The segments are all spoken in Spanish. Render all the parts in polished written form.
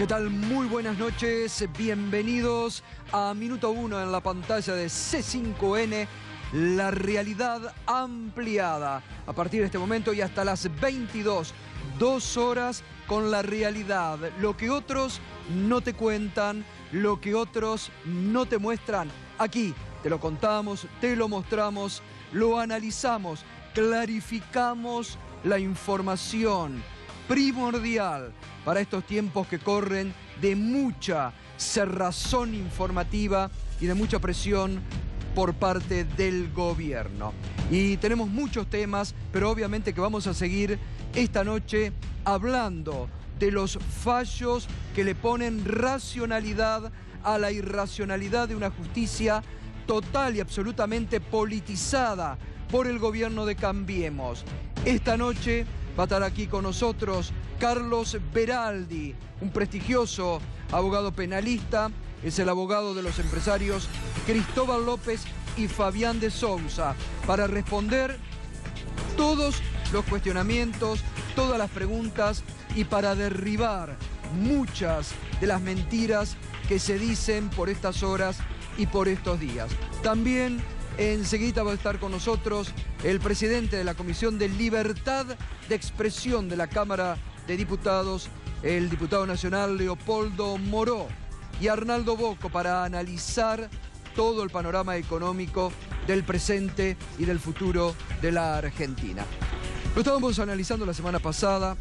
tal? Muy buenas noches, bienvenidos a Minuto 1 en la pantalla de C5N, la realidad ampliada. A partir de este momento y hasta las 22, 2 horas con la realidad. Lo que otros no te cuentan, lo que otros no te muestran. Aquí te lo contamos, te lo mostramos, lo analizamos, clarificamos la información primordial para estos tiempos que corren de mucha cerrazón informativa y de mucha presión por parte del gobierno. Y tenemos muchos temas, pero obviamente que vamos a seguir esta noche hablando de los fallos que le ponen racionalidad a la irracionalidad de una justicia total y absolutamente politizada por el gobierno de Cambiemos. Esta noche va a estar aquí con nosotros Carlos Beraldi, un prestigioso abogado penalista, es el abogado de los empresarios Cristóbal López y Fabián de Sousa, para responder todos los cuestionamientos, todas las preguntas y para derribar muchas de las mentiras que se dicen por estas horas y por estos días. También enseguida va a estar con nosotros el presidente de la Comisión de Libertad de Expresión de la Cámara de Diputados, el diputado nacional Leopoldo Moró, y Arnaldo Bocco para analizar todo el panorama económico del presente y del futuro de la Argentina. Lo estábamos analizando la semana pasada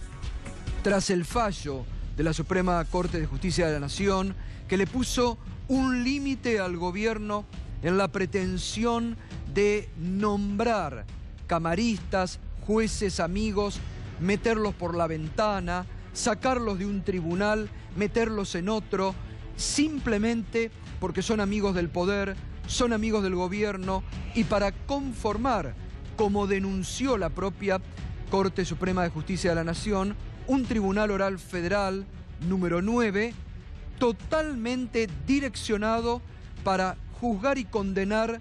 tras el fallo de la Suprema Corte de Justicia de la Nación que le puso un límite al gobierno en la pretensión de nombrar camaristas, jueces amigos, meterlos por la ventana, sacarlos de un tribunal, meterlos en otro, simplemente porque son amigos del poder, son amigos del gobierno y para conformar, como denunció la propia Corte Suprema de Justicia de la Nación, un tribunal oral federal número 9, totalmente direccionado para juzgar y condenar,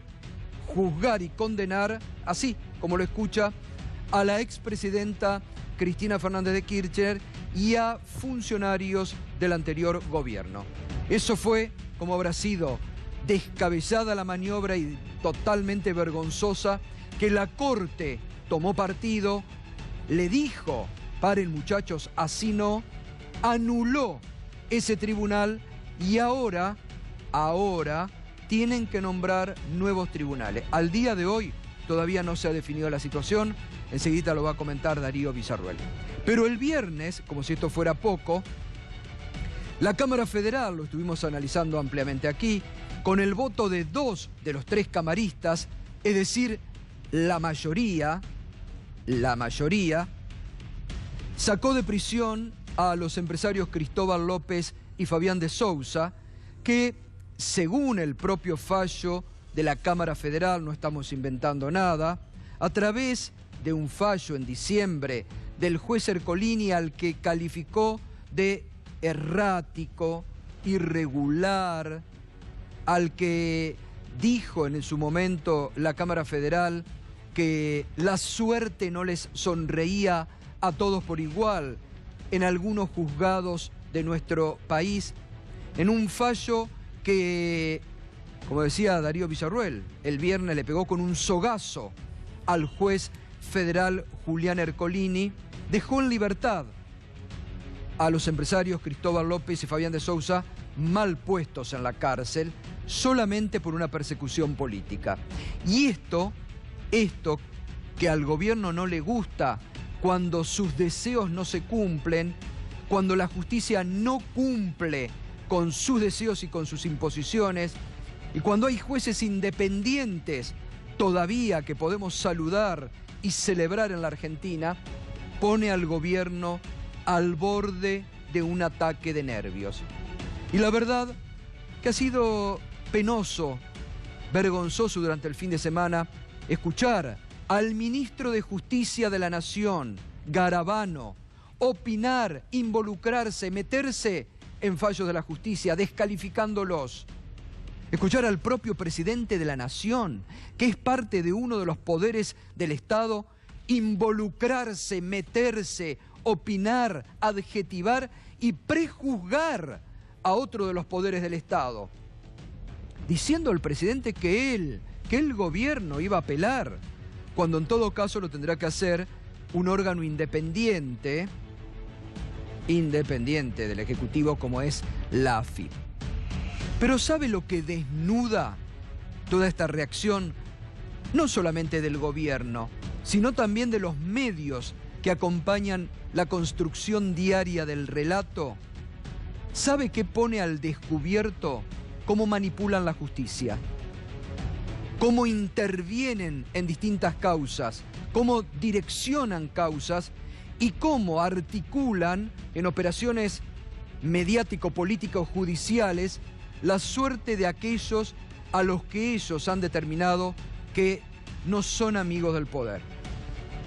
así como lo escucha, a la expresidenta Cristina Fernández de Kirchner y a funcionarios del anterior gobierno. Eso fue como habrá sido descabellada la maniobra y totalmente vergonzosa que la Corte tomó partido, le dijo, paren muchachos, así no, anuló ese tribunal y ahora tienen que nombrar nuevos tribunales. Al día de hoy todavía no se ha definido la situación, enseguida lo va a comentar Darío Villarruel. Pero el viernes, como si esto fuera poco, la Cámara Federal, lo estuvimos analizando ampliamente aquí, con el voto de 2 de los 3 camaristas, es decir, la mayoría, sacó de prisión a los empresarios Cristóbal López y Fabián de Sousa, que según el propio fallo de la Cámara Federal, no estamos inventando nada, a través de un fallo en diciembre del juez Ercolini al que calificó de errático, irregular, al que dijo en su momento la Cámara Federal que la suerte no les sonreía a todos por igual en algunos juzgados de nuestro país, en un fallo que, como decía Darío Villarruel, el viernes le pegó con un sogazo al juez federal Julián Ercolini, dejó en libertad a los empresarios Cristóbal López y Fabián de Sousa mal puestos en la cárcel solamente por una persecución política. Y esto que al gobierno no le gusta cuando sus deseos no se cumplen, cuando la justicia no cumple con sus deseos y con sus imposiciones, y cuando hay jueces independientes todavía que podemos saludar y celebrar en la Argentina, pone al gobierno al borde de un ataque de nervios. Y la verdad que ha sido penoso, vergonzoso durante el fin de semana escuchar al ministro de Justicia de la Nación, Garabano, opinar, involucrarse, meterse en fallos de la justicia, descalificándolos. Escuchar al propio presidente de la Nación, que es parte de uno de los poderes del Estado, involucrarse, meterse, opinar, adjetivar y prejuzgar a otro de los poderes del Estado, diciendo al presidente que el gobierno iba a apelar, cuando en todo caso lo tendrá que hacer un órgano independiente del Ejecutivo como es la AFIP. Pero ¿sabe lo que desnuda toda esta reacción? No solamente del gobierno, sino también de los medios que acompañan la construcción diaria del relato. ¿Sabe qué pone al descubierto? Cómo manipulan la justicia, cómo intervienen en distintas causas, cómo direccionan causas y cómo articulan en operaciones mediático-político-judiciales la suerte de aquellos a los que ellos han determinado que no son amigos del poder.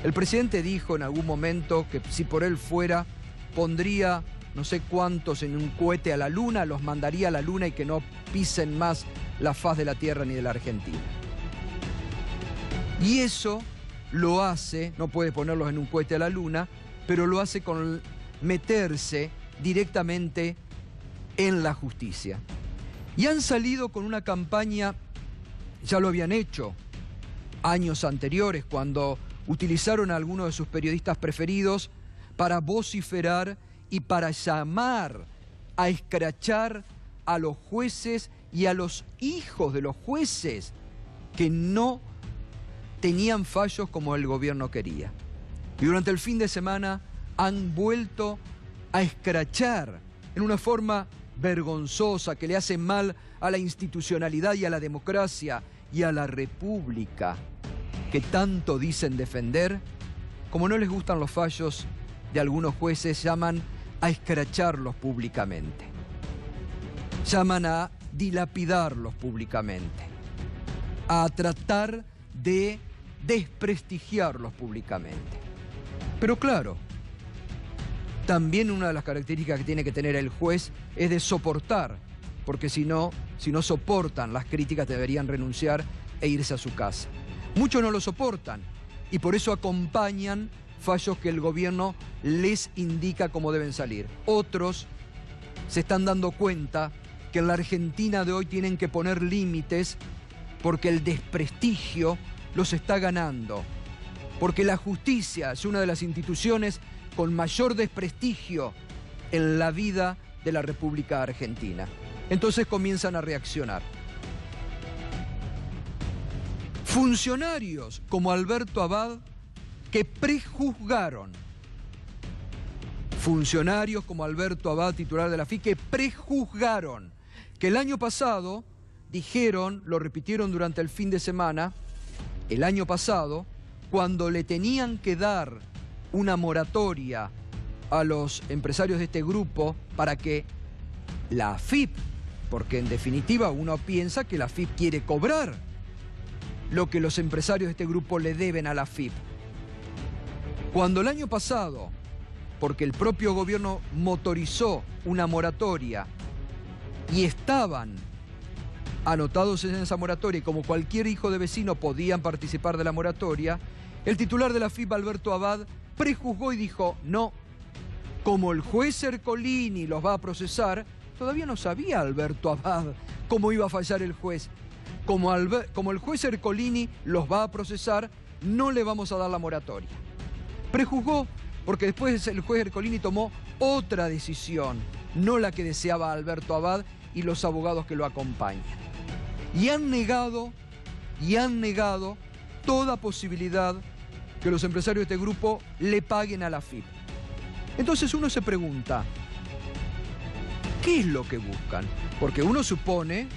El presidente dijo en algún momento que si por él fuera, pondría no sé cuántos en un cohete a la luna, los mandaría a la luna y que no pisen más la faz de la tierra ni de la Argentina. Y eso lo hace, no puede ponerlos en un cohete a la luna, pero lo hace con meterse directamente en la justicia. Y han salido con una campaña, ya lo habían hecho años anteriores, cuando utilizaron a algunos de sus periodistas preferidos para vociferar y para llamar a escrachar a los jueces y a los hijos de los jueces que no tenían fallos como el gobierno quería. Y durante el fin de semana han vuelto a escrachar en una forma vergonzosa que le hace mal a la institucionalidad y a la democracia y a la república que tanto dicen defender. Como no les gustan los fallos de algunos jueces, llaman a escracharlos públicamente. Llaman a dilapidarlos públicamente, a tratar de desprestigiarlos públicamente. Pero claro, también una de las características que tiene que tener el juez es de soportar, porque si no soportan las críticas deberían renunciar e irse a su casa. Muchos no lo soportan y por eso acompañan fallos que el gobierno les indica cómo deben salir. Otros se están dando cuenta que en la Argentina de hoy tienen que poner límites porque el desprestigio los está ganando, porque la justicia es una de las instituciones con mayor desprestigio en la vida de la República Argentina. Entonces comienzan a reaccionar. Funcionarios como Alberto Abad que prejuzgaron. Funcionarios como Alberto Abad, titular de la AFIP, que prejuzgaron, que el año pasado dijeron, lo repitieron durante el fin de semana, el año pasado, cuando le tenían que dar una moratoria a los empresarios de este grupo para que la AFIP, porque en definitiva uno piensa que la AFIP quiere cobrar lo que los empresarios de este grupo le deben a la AFIP. Cuando el año pasado, porque el propio gobierno motorizó una moratoria y estaban anotados en esa moratoria y como cualquier hijo de vecino podían participar de la moratoria, el titular de la AFIP, Alberto Abad, prejuzgó y dijo, no, como el juez Ercolini los va a procesar, todavía no sabía Alberto Abad cómo iba a fallar el juez. Como el juez Ercolini los va a procesar, no le vamos a dar la moratoria. Prejuzgó porque después el juez Ercolini tomó otra decisión, no la que deseaba Alberto Abad y los abogados que lo acompañan. Y han negado toda posibilidad que los empresarios de este grupo le paguen a la AFIP. Entonces uno se pregunta, ¿qué es lo que buscan? Porque uno supone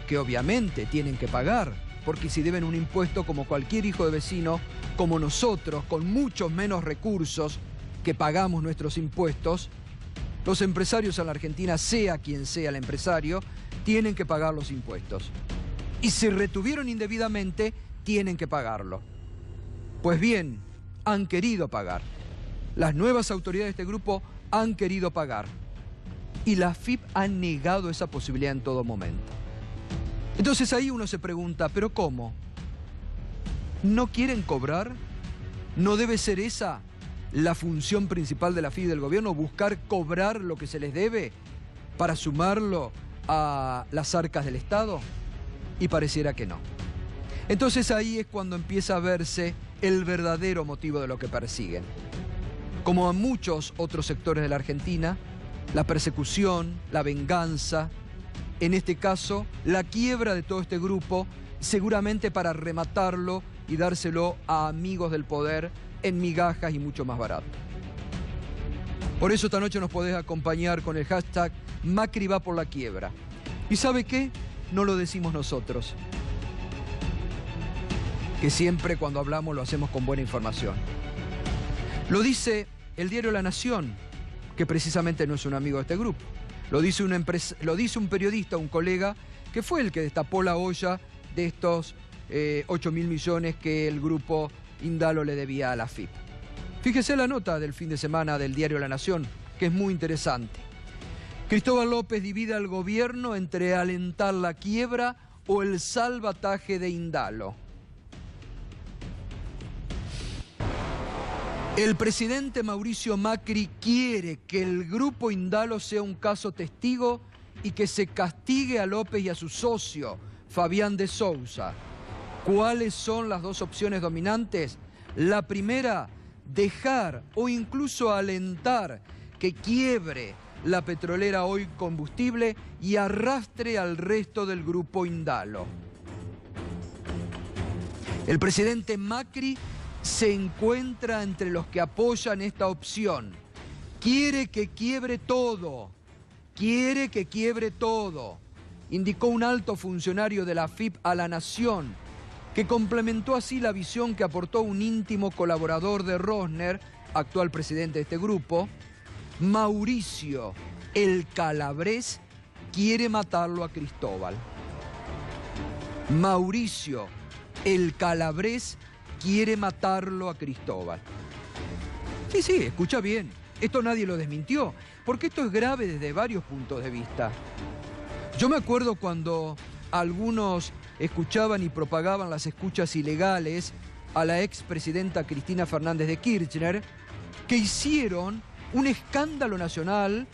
que obviamente tienen que pagar, porque si deben un impuesto como cualquier hijo de vecino, como nosotros, con muchos menos recursos que pagamos nuestros impuestos, los empresarios en la Argentina, sea quien sea el empresario, tienen que pagar los impuestos. Y si retuvieron indebidamente, tienen que pagarlo. Pues bien, han querido pagar. Las nuevas autoridades de este grupo han querido pagar. Y la AFIP ha negado esa posibilidad en todo momento. Entonces ahí uno se pregunta, ¿pero cómo? ¿No quieren cobrar? ¿No debe ser esa la función principal de la FIP y del gobierno, buscar cobrar lo que se les debe para sumarlo a las arcas del Estado? Y pareciera que no. Entonces ahí es cuando empieza a verse el verdadero motivo de lo que persiguen. Como a muchos otros sectores de la Argentina, la persecución, la venganza, en este caso, la quiebra de todo este grupo, seguramente para rematarlo y dárselo a amigos del poder en migajas y mucho más barato. Por eso esta noche nos podés acompañar con el hashtag Macri va por la quiebra. ¿Y sabe qué? No lo decimos nosotros, que siempre cuando hablamos lo hacemos con buena información. Lo dice el diario La Nación, que precisamente no es un amigo de este grupo. Lo dice un periodista, un colega, que fue el que destapó la olla de estos 8.000 millones que el grupo Indalo le debía a la FIP. Fíjese la nota del fin de semana del diario La Nación, que es muy interesante. Cristóbal López divide al gobierno entre alentar la quiebra o el salvataje de Indalo. El presidente Mauricio Macri quiere que el grupo Indalo sea un caso testigo y que se castigue a López y a su socio, Fabián de Sousa. ¿Cuáles son las dos opciones dominantes? La primera, dejar o incluso alentar que quiebre la petrolera Hoy Combustible y arrastre al resto del grupo Indalo. El presidente Macri se encuentra entre los que apoyan esta opción. Quiere que quiebre todo. Quiere que quiebre todo, indicó un alto funcionario de la FIP a La Nación, que complementó así la visión que aportó un íntimo colaborador de Rosner, actual presidente de este grupo. Mauricio, el Calabrés, quiere matarlo a Cristóbal. Mauricio, el Calabrés, quiere matarlo a Cristóbal. Sí, escucha bien. Esto nadie lo desmintió, porque esto es grave desde varios puntos de vista. Yo me acuerdo cuando algunos escuchaban y propagaban las escuchas ilegales a la expresidenta Cristina Fernández de Kirchner, que hicieron un escándalo nacional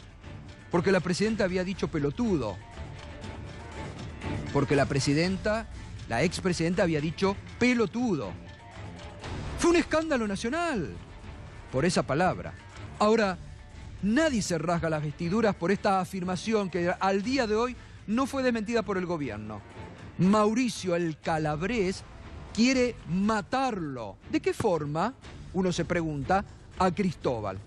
porque la presidenta había dicho pelotudo. Porque la expresidenta había dicho pelotudo. Fue un escándalo nacional por esa palabra. Ahora, nadie se rasga las vestiduras por esta afirmación que al día de hoy no fue desmentida por el gobierno. Mauricio, el Calabrés, quiere matarlo. ¿De qué forma? Uno se pregunta, a Cristóbal.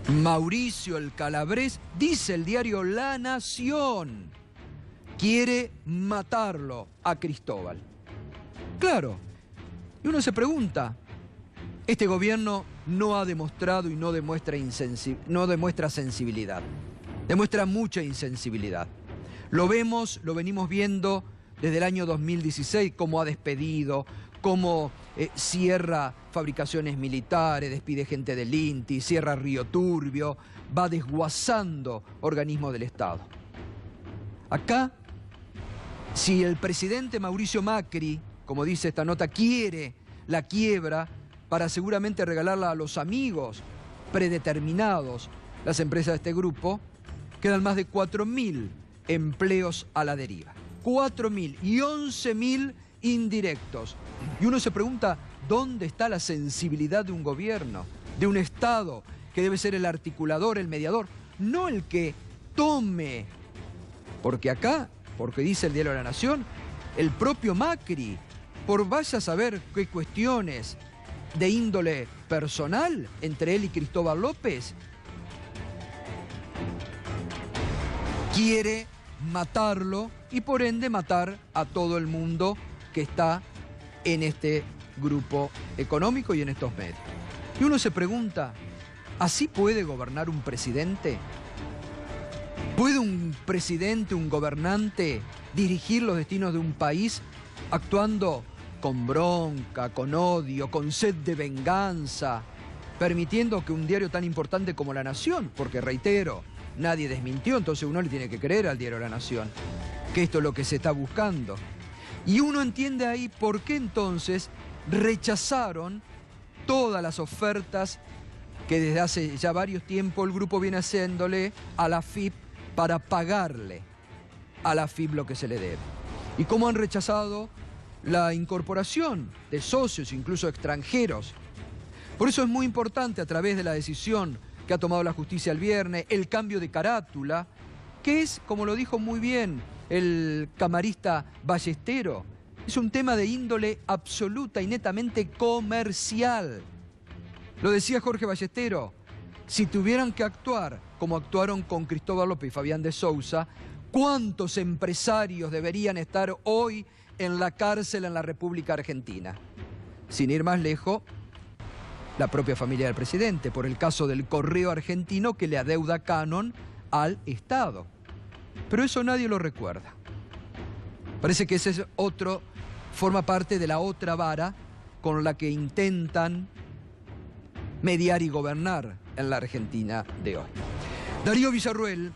Mauricio, el Calabrés, dice el diario La Nación, quiere matarlo a Cristóbal. Claro. Y uno se pregunta, este gobierno no ha demostrado y no demuestra sensibilidad. Demuestra mucha insensibilidad. Lo vemos, lo venimos viendo desde el año 2016, cómo ha despedido, cómo cierra fabricaciones militares, despide gente del INTI, cierra Río Turbio, va desguazando organismos del Estado. Acá, si el presidente Mauricio Macri, como dice esta nota, quiere la quiebra para seguramente regalarla a los amigos predeterminados, las empresas de este grupo, quedan más de 4.000 empleos a la deriva. 4.000 y 11.000 indirectos. Y uno se pregunta, ¿dónde está la sensibilidad de un gobierno, de un Estado, que debe ser el articulador, el mediador, no el que tome? Porque acá, porque dice el diario La Nación, el propio Macri, por vaya a saber qué cuestiones de índole personal entre él y Cristóbal López, quiere matarlo y por ende matar a todo el mundo que está en este grupo económico y en estos medios. Y uno se pregunta, ¿así puede gobernar un presidente? ¿Puede un presidente, un gobernante, dirigir los destinos de un país actuando con bronca, con odio, con sed de venganza, permitiendo que un diario tan importante como La Nación, porque reitero, nadie desmintió, entonces uno le tiene que creer al diario La Nación, que esto es lo que se está buscando? Y uno entiende ahí por qué entonces rechazaron todas las ofertas que desde hace ya varios tiempos el grupo viene haciéndole a la AFIP para pagarle a la AFIP lo que se le debe. Y cómo han rechazado la incorporación de socios, incluso extranjeros. Por eso es muy importante, a través de la decisión que ha tomado la justicia el viernes, el cambio de carátula, que es, como lo dijo muy bien el camarista Ballestero, es un tema de índole absoluta y netamente comercial. Lo decía Jorge Ballestero, si tuvieran que actuar como actuaron con Cristóbal López y Fabián de Sousa, ¿cuántos empresarios deberían estar hoy en la cárcel en la República Argentina? Sin ir más lejos, la propia familia del presidente, por el caso del Correo Argentino que le adeuda canon al Estado. Pero eso nadie lo recuerda. Parece que ese es otro, forma parte de la otra vara con la que intentan mediar y gobernar en la Argentina de hoy. Darío Villarruel,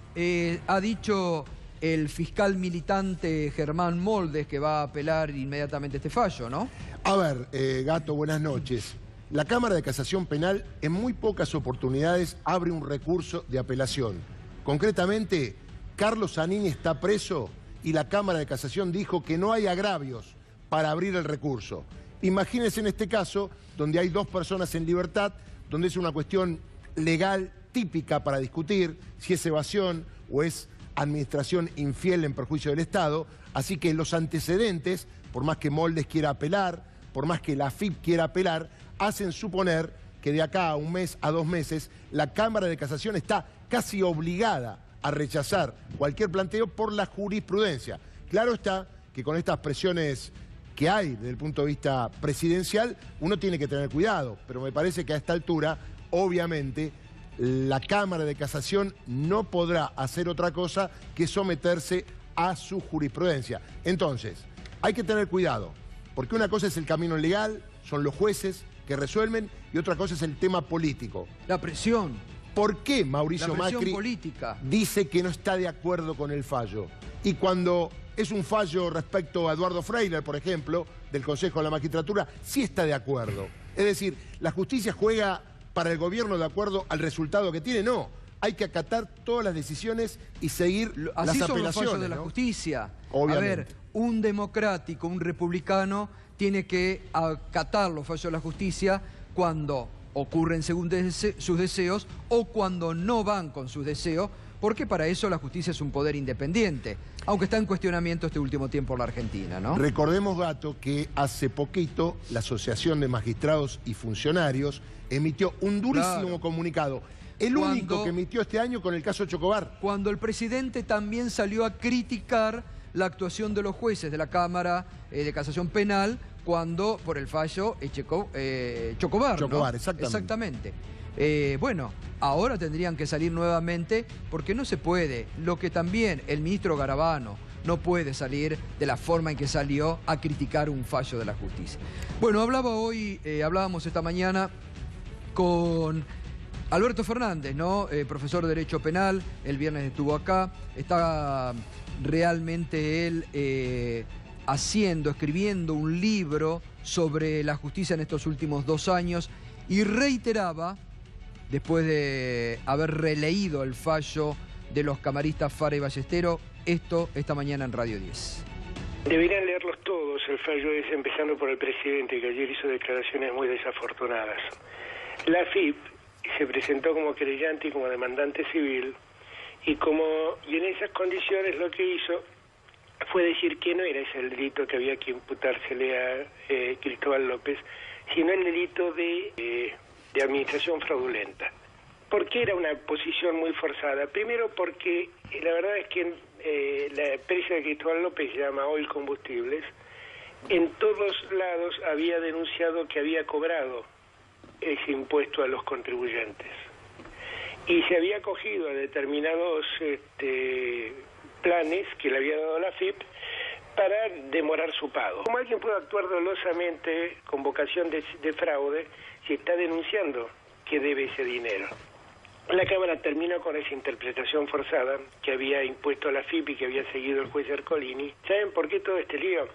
ha dicho el fiscal militante Germán Moldes que va a apelar inmediatamente este fallo, ¿no? A ver, Gato, buenas noches. La Cámara de Casación Penal en muy pocas oportunidades abre un recurso de apelación. Concretamente, Carlos Zanini está preso y la Cámara de Casación dijo que no hay agravios para abrir el recurso. Imagínense en este caso, donde hay dos personas en libertad, donde es una cuestión legal típica para discutir si es evasión o es administración infiel en perjuicio del Estado. Así que los antecedentes, por más que Moldes quiera apelar, por más que la AFIP quiera apelar, hacen suponer que de acá a un mes, a 2 meses, la Cámara de Casación está casi obligada a rechazar cualquier planteo por la jurisprudencia. Claro está que con estas presiones que hay desde el punto de vista presidencial, uno tiene que tener cuidado, pero me parece que a esta altura, obviamente, la Cámara de Casación no podrá hacer otra cosa que someterse a su jurisprudencia. Entonces, hay que tener cuidado, porque una cosa es el camino legal, son los jueces que resuelven, y otra cosa es el tema político. La presión. ¿Por qué Mauricio Macri política dice que no está de acuerdo con el fallo? Y cuando es un fallo respecto a Eduardo Freyler, por ejemplo, del Consejo de la Magistratura, sí está de acuerdo. Es decir, ¿la justicia juega para el gobierno de acuerdo al resultado que tiene? No. Hay que acatar todas las decisiones y seguir así las son apelaciones, los fallos de la ¿no? justicia. Obviamente. A ver, un democrático, un republicano, tiene que acatar los fallos de la justicia cuando ocurren según sus deseos o cuando no van con sus deseos, porque para eso la justicia es un poder independiente, aunque está en cuestionamiento este último tiempo en la Argentina, ¿no? Recordemos, Gato, que hace poquito la Asociación de Magistrados y Funcionarios emitió un durísimo comunicado, el único que emitió este año con el caso Chocobar. Cuando el presidente también salió a criticar la actuación de los jueces de la Cámara de Casación Penal cuando por el fallo Chocobar, ¿no? Exactamente. Bueno, ahora tendrían que salir nuevamente porque no se puede. Lo que también el ministro Garabano no puede salir de la forma en que salió a criticar un fallo de la justicia. Bueno, hablábamos esta mañana con Alberto Fernández, ¿no? Profesor de Derecho Penal, el viernes estuvo acá, está realmente él escribiendo un libro sobre la justicia en estos últimos 2 años y reiteraba, después de haber releído el fallo de los camaristas Fara y Ballestero, esta mañana en Radio 10. Deberían leerlos todos, el fallo es empezando por el presidente, que ayer hizo declaraciones muy desafortunadas. La AFIP se presentó como querellante y como demandante civil, y en esas condiciones lo que hizo fue decir que no era ese el delito que había que imputársele a Cristóbal López, sino el delito de administración fraudulenta. ¿Por qué era una posición muy forzada? Primero porque la verdad es que la empresa de Cristóbal López, se llama Oil Combustibles, en todos lados había denunciado que había cobrado ese impuesto a los contribuyentes. Y se había acogido a determinados planes que le había dado la AFIP para demorar su pago. ¿Cómo alguien puede actuar dolosamente con vocación de fraude si está denunciando que debe ese dinero? La Cámara termina con esa interpretación forzada que había impuesto la AFIP y que había seguido el juez Ercolini. ¿Saben por qué todo este lío?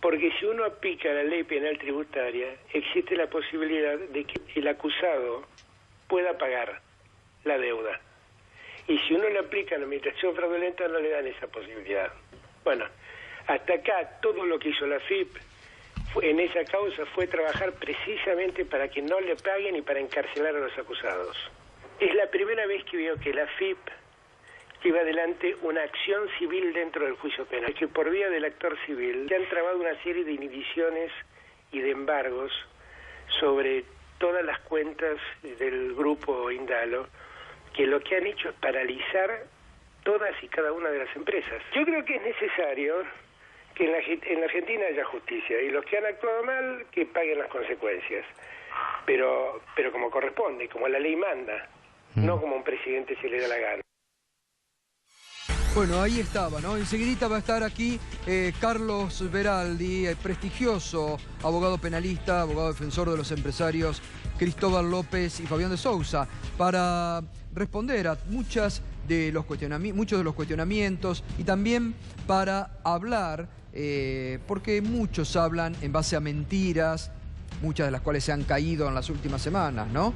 Porque si uno aplica la ley penal tributaria, existe la posibilidad de que el acusado pueda pagar la deuda. Y si uno le aplica la administración fraudulenta, no le dan esa posibilidad. Bueno, hasta acá todo lo que hizo la FIP en esa causa fue trabajar precisamente para que no le paguen y para encarcelar a los acusados. Es la primera vez que veo que la FIP lleva adelante una acción civil dentro del juicio penal, que por vía del actor civil se han trabado una serie de inhibiciones y de embargos sobre todas las cuentas del grupo Indalo, que lo que han hecho es paralizar todas y cada una de las empresas. Yo creo que es necesario que en la Argentina haya justicia, y los que han actuado mal, que paguen las consecuencias, pero como corresponde, como la ley manda, no como un presidente se le da la gana. Bueno, ahí estaba, ¿no? Enseguidita va a estar aquí Carlos Veraldi, prestigioso abogado penalista, abogado defensor de los empresarios Cristóbal López y Fabián de Sousa, para responder a muchos de los cuestionamientos y también para hablar, porque muchos hablan en base a mentiras, muchas de las cuales se han caído en las últimas semanas, ¿no?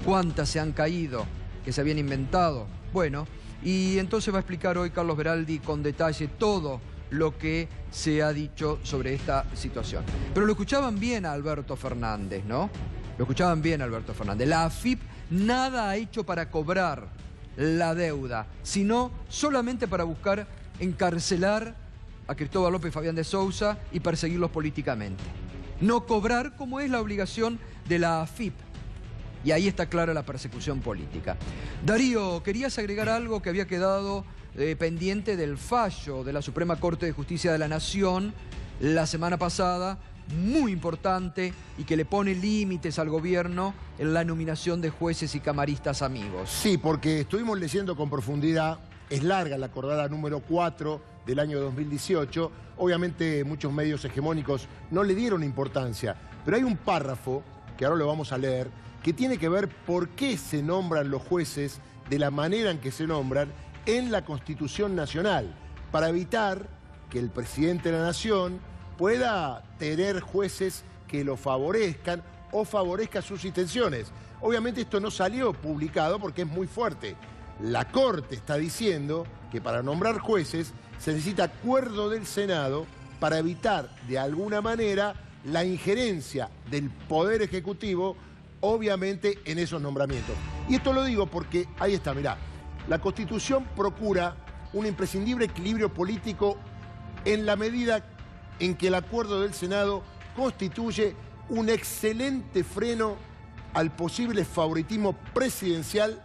¿Cuántas se han caído, que se habían inventado? Bueno, y entonces va a explicar hoy Carlos Veraldi con detalle todo lo que se ha dicho sobre esta situación. Pero lo escuchaban bien a Alberto Fernández, ¿no? Lo escuchaban bien a Alberto Fernández. La AFIP nada ha hecho para cobrar la deuda, sino solamente para buscar encarcelar a Cristóbal López y Fabián de Sousa y perseguirlos políticamente. No cobrar como es la obligación de la AFIP. Y ahí está clara la persecución política. Darío, querías agregar algo que había quedado pendiente del fallo de la Suprema Corte de Justicia de la Nación la semana pasada, muy importante, y que le pone límites al gobierno en la nominación de jueces y camaristas amigos. Sí, porque estuvimos leyendo con profundidad, es larga la acordada número 4 del año 2018, obviamente muchos medios hegemónicos no le dieron importancia, pero hay un párrafo, que ahora lo vamos a leer, que tiene que ver por qué se nombran los jueces de la manera en que se nombran en la Constitución Nacional, para evitar que el presidente de la Nación pueda tener jueces que lo favorezcan o favorezcan sus intenciones. Obviamente esto no salió publicado porque es muy fuerte. La Corte está diciendo que para nombrar jueces se necesita acuerdo del Senado para evitar de alguna manera la injerencia del Poder Ejecutivo, obviamente, en esos nombramientos. Y esto lo digo porque, ahí está, mirá, la Constitución procura un imprescindible equilibrio político en la medida en que el acuerdo del Senado constituye un excelente freno al posible favoritismo presidencial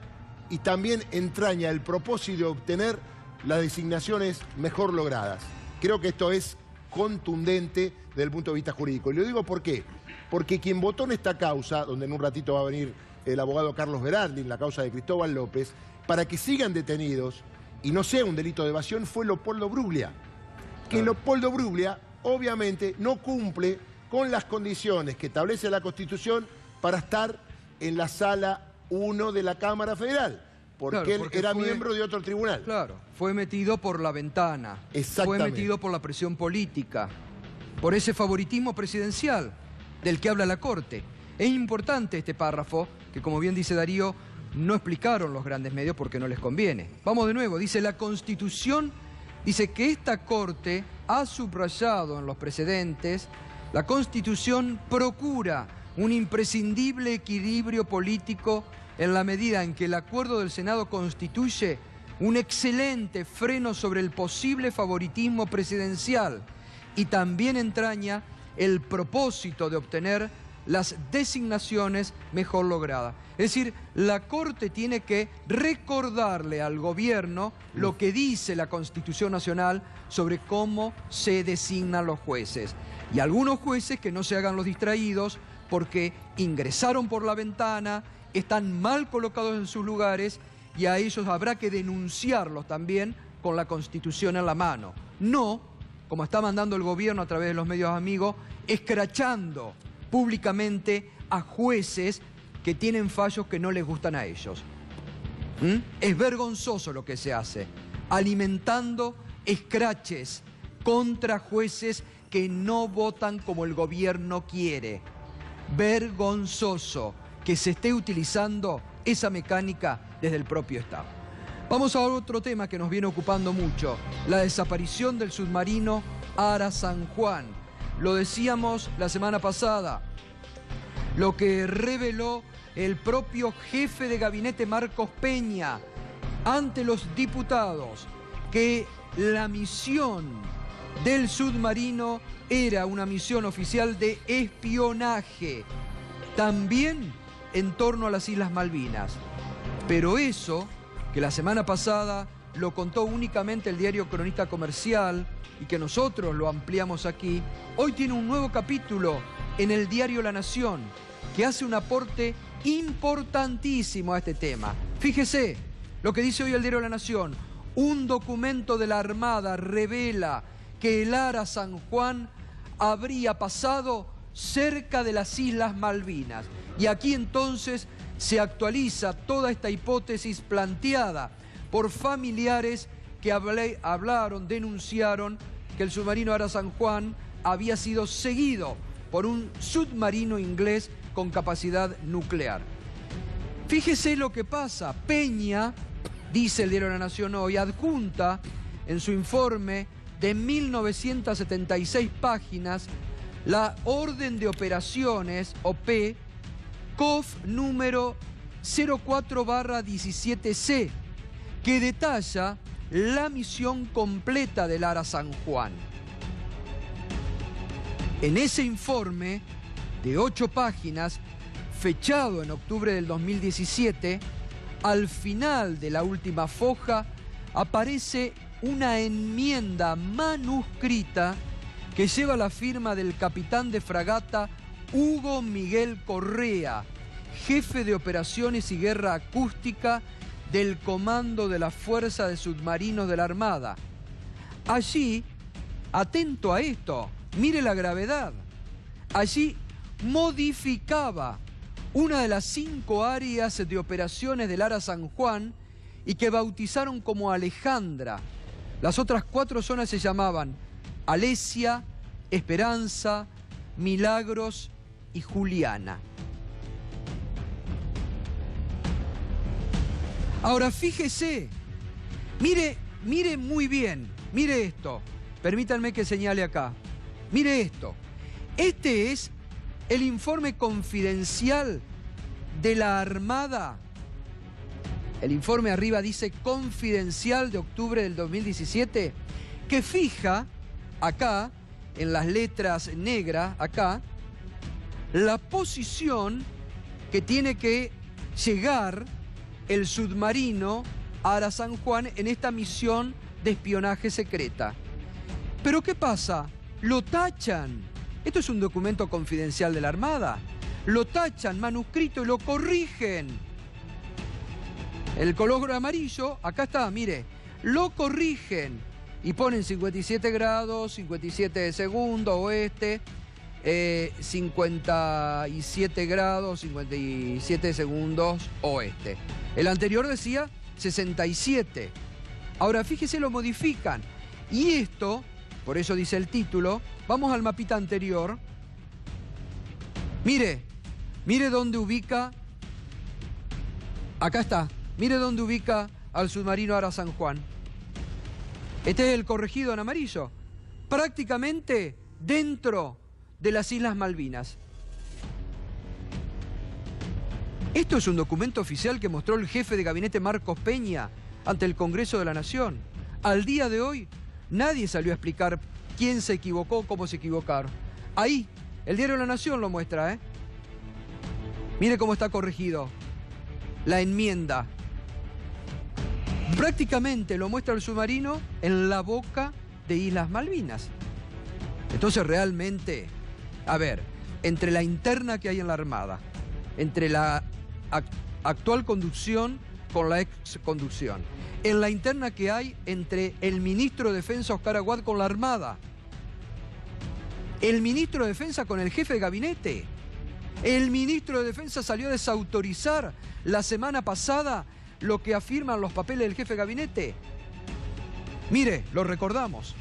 y también entraña el propósito de obtener las designaciones mejor logradas. Creo que esto es contundente desde el punto de vista jurídico. Y lo digo ¿por qué? Porque quien votó en esta causa, donde en un ratito va a venir el abogado Carlos Veraldi, en la causa de Cristóbal López, para que sigan detenidos y no sea un delito de evasión, fue Leopoldo Bruglia. Que Leopoldo Bruglia, obviamente, no cumple con las condiciones que establece la Constitución para estar en la Sala 1 de la Cámara Federal, porque él era miembro de otro tribunal. Claro, fue metido por la ventana. Exactamente. Fue metido por la presión política, por ese favoritismo presidencial del que habla la Corte. Es importante este párrafo, que como bien dice Darío, no explicaron los grandes medios porque no les conviene. Vamos de nuevo, dice la Constitución, dice que esta Corte ha subrayado en los precedentes, la Constitución procura un imprescindible equilibrio político en la medida en que el acuerdo del Senado constituye un excelente freno sobre el posible favoritismo presidencial y también entraña el propósito de obtener las designaciones mejor logradas. Es decir, la Corte tiene que recordarle al gobierno lo que dice la Constitución Nacional sobre cómo se designan los jueces. Y algunos jueces que no se hagan los distraídos porque ingresaron por la ventana, están mal colocados en sus lugares y a ellos habrá que denunciarlos también con la Constitución en la mano. No, como está mandando el gobierno a través de los medios amigos, escrachando públicamente a jueces que tienen fallos que no les gustan a ellos. Es vergonzoso lo que se hace, alimentando escraches contra jueces que no votan como el gobierno quiere. Vergonzoso que se esté utilizando esa mecánica desde el propio Estado. Vamos a otro tema que nos viene ocupando mucho, la desaparición del submarino Ara San Juan. Lo decíamos la semana pasada, lo que reveló el propio jefe de gabinete Marcos Peña ante los diputados, que la misión del submarino era una misión oficial de espionaje, también en torno a las Islas Malvinas. Pero eso, que la semana pasada lo contó únicamente el diario Cronista Comercial y que nosotros lo ampliamos aquí, hoy tiene un nuevo capítulo en el diario La Nación, que hace un aporte importantísimo a este tema. Fíjese lo que dice hoy el diario La Nación. Un documento de la Armada revela que el Ara San Juan habría pasado cerca de las Islas Malvinas. Y aquí entonces se actualiza toda esta hipótesis planteada por familiares que denunciaron que el submarino Ara San Juan había sido seguido por un submarino inglés con capacidad nuclear. Fíjese lo que pasa. Peña, dice el diario La Nación hoy, adjunta en su informe de 1976 páginas la orden de operaciones, OP, COF número 04/17C, que detalla la misión completa del Ara San Juan. En ese informe de 8 páginas, fechado en octubre del 2017, al final de la última foja aparece una enmienda manuscrita que lleva la firma del capitán de fragata Hugo Miguel Correa, jefe de operaciones y guerra acústica del Comando de la Fuerza de Submarinos de la Armada. Allí, atento a esto, mire la gravedad, allí modificaba una de las 5 áreas de operaciones del Ara San Juan y que bautizaron como Alejandra. Las otras 4 zonas se llamaban Alesia, Esperanza, Milagros y Juliana. Ahora fíjese, mire muy bien, mire esto, permítanme que señale acá, mire esto. Este es el informe confidencial de la Armada. El informe arriba dice confidencial de octubre del 2017, que fija acá, en las letras negras, acá, la posición que tiene que llegar el submarino Ara San Juan en esta misión de espionaje secreta. Pero ¿qué pasa? Lo tachan. Esto es un documento confidencial de la Armada. Lo tachan, manuscrito, y lo corrigen. El color amarillo, acá está, mire, lo corrigen y ponen 57 grados, 57 segundos, oeste, 57 grados, 57 segundos, oeste. El anterior decía 67. Ahora fíjese, lo modifican. Y esto, por eso dice el título, vamos al mapita anterior. Mire dónde ubica, acá está, mire dónde ubica al submarino Ara San Juan. Este es el corregido en amarillo, prácticamente dentro de las Islas Malvinas. Esto es un documento oficial que mostró el jefe de gabinete Marcos Peña ante el Congreso de la Nación. Al día de hoy, nadie salió a explicar quién se equivocó, cómo se equivocaron. Ahí, el diario La Nación lo muestra, ¿eh? Mire cómo está corregido la enmienda. Prácticamente lo muestra el submarino en la boca de Islas Malvinas. Entonces realmente, a ver, entre la interna que hay en la Armada, entre la actual conducción con la ex conducción, en la interna que hay entre el ministro de Defensa Oscar Aguad con la Armada, el ministro de Defensa con el jefe de gabinete. El ministro de Defensa salió a desautorizar la semana pasada lo que afirman los papeles del jefe de gabinete. Mire, lo recordamos.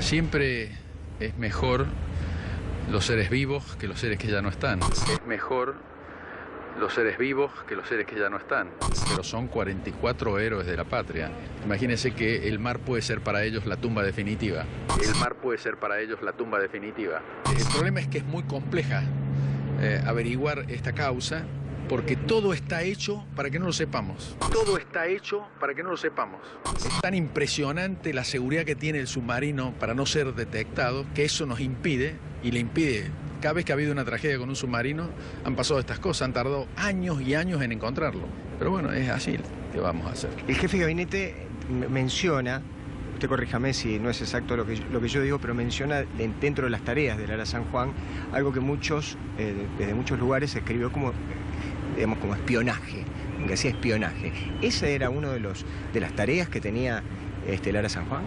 Siempre es mejor los seres vivos que los seres que ya no están. Es mejor los seres vivos que los seres que ya no están. Pero son 44 héroes de la patria. Imagínense que el mar puede ser para ellos la tumba definitiva. El mar puede ser para ellos la tumba definitiva. El problema es que es muy compleja averiguar esta causa, porque todo está hecho para que no lo sepamos. Todo está hecho para que no lo sepamos. Es tan impresionante la seguridad que tiene el submarino para no ser detectado, que eso nos impide, y le impide. Cada vez que ha habido una tragedia con un submarino, han pasado estas cosas, han tardado años y años en encontrarlo. Pero bueno, es así que vamos a hacer. El jefe de gabinete menciona, usted corríjame si no es exacto lo que yo digo, pero menciona dentro de las tareas del ARA San Juan, algo que muchos, desde muchos lugares se escribió como, digamos, como espionaje, aunque decía espionaje. ¿Esa era una de las tareas que tenía el ARA San Juan?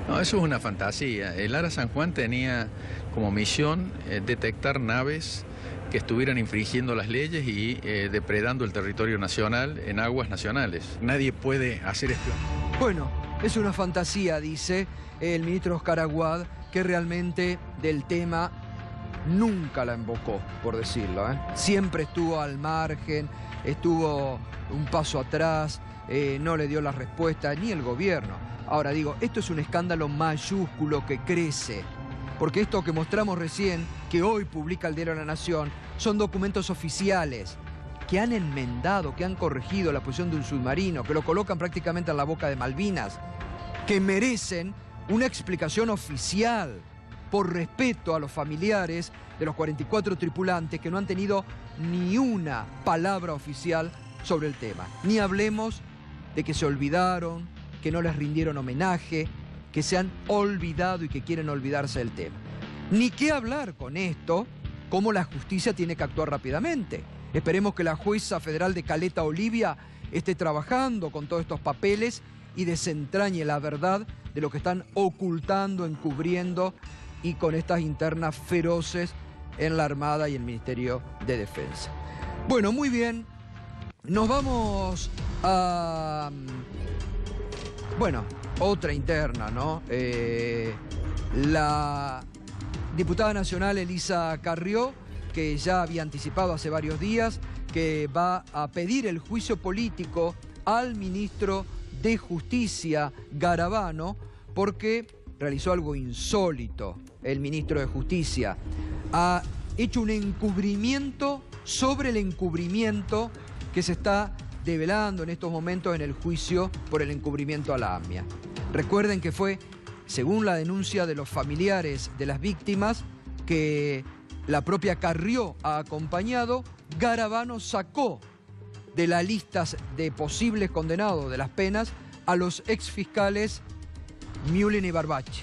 No, eso es una fantasía. El ARA San Juan tenía como misión detectar naves que estuvieran infringiendo las leyes y depredando el territorio nacional en aguas nacionales. Nadie puede hacer espionaje. Bueno, es una fantasía, dice el ministro Oscar Aguad, que realmente del tema nunca la invocó, por decirlo. Siempre estuvo al margen, estuvo un paso atrás, no le dio la respuesta ni el gobierno. Ahora digo, esto es un escándalo mayúsculo que crece, porque esto que mostramos recién, que hoy publica el Diario de la Nación, son documentos oficiales que han enmendado, que han corregido la posición de un submarino, que lo colocan prácticamente en la boca de Malvinas, que merecen una explicación oficial por respeto a los familiares de los 44 tripulantes que no han tenido ni una palabra oficial sobre el tema. Ni hablemos de que se olvidaron, que no les rindieron homenaje, que se han olvidado y que quieren olvidarse del tema. Ni qué hablar con esto, cómo la justicia tiene que actuar rápidamente. Esperemos que la jueza federal de Caleta Olivia esté trabajando con todos estos papeles y desentrañe la verdad de lo que están ocultando, encubriendo y con estas internas feroces en la Armada y el Ministerio de Defensa. Bueno, muy bien. Nos vamos a... Bueno, otra interna, ¿no? La diputada nacional Elisa Carrió, que ya había anticipado hace varios días que va a pedir el juicio político al ministro de Justicia, Garabano, porque realizó algo insólito. El ministro de Justicia ha hecho un encubrimiento sobre el encubrimiento que se está develando en estos momentos en el juicio por el encubrimiento a la AMIA. Recuerden que fue, según la denuncia de los familiares de las víctimas, que la propia Carrió ha acompañado, Garabano sacó de las listas de posibles condenados de las penas a los exfiscales Mühlen y Barbache,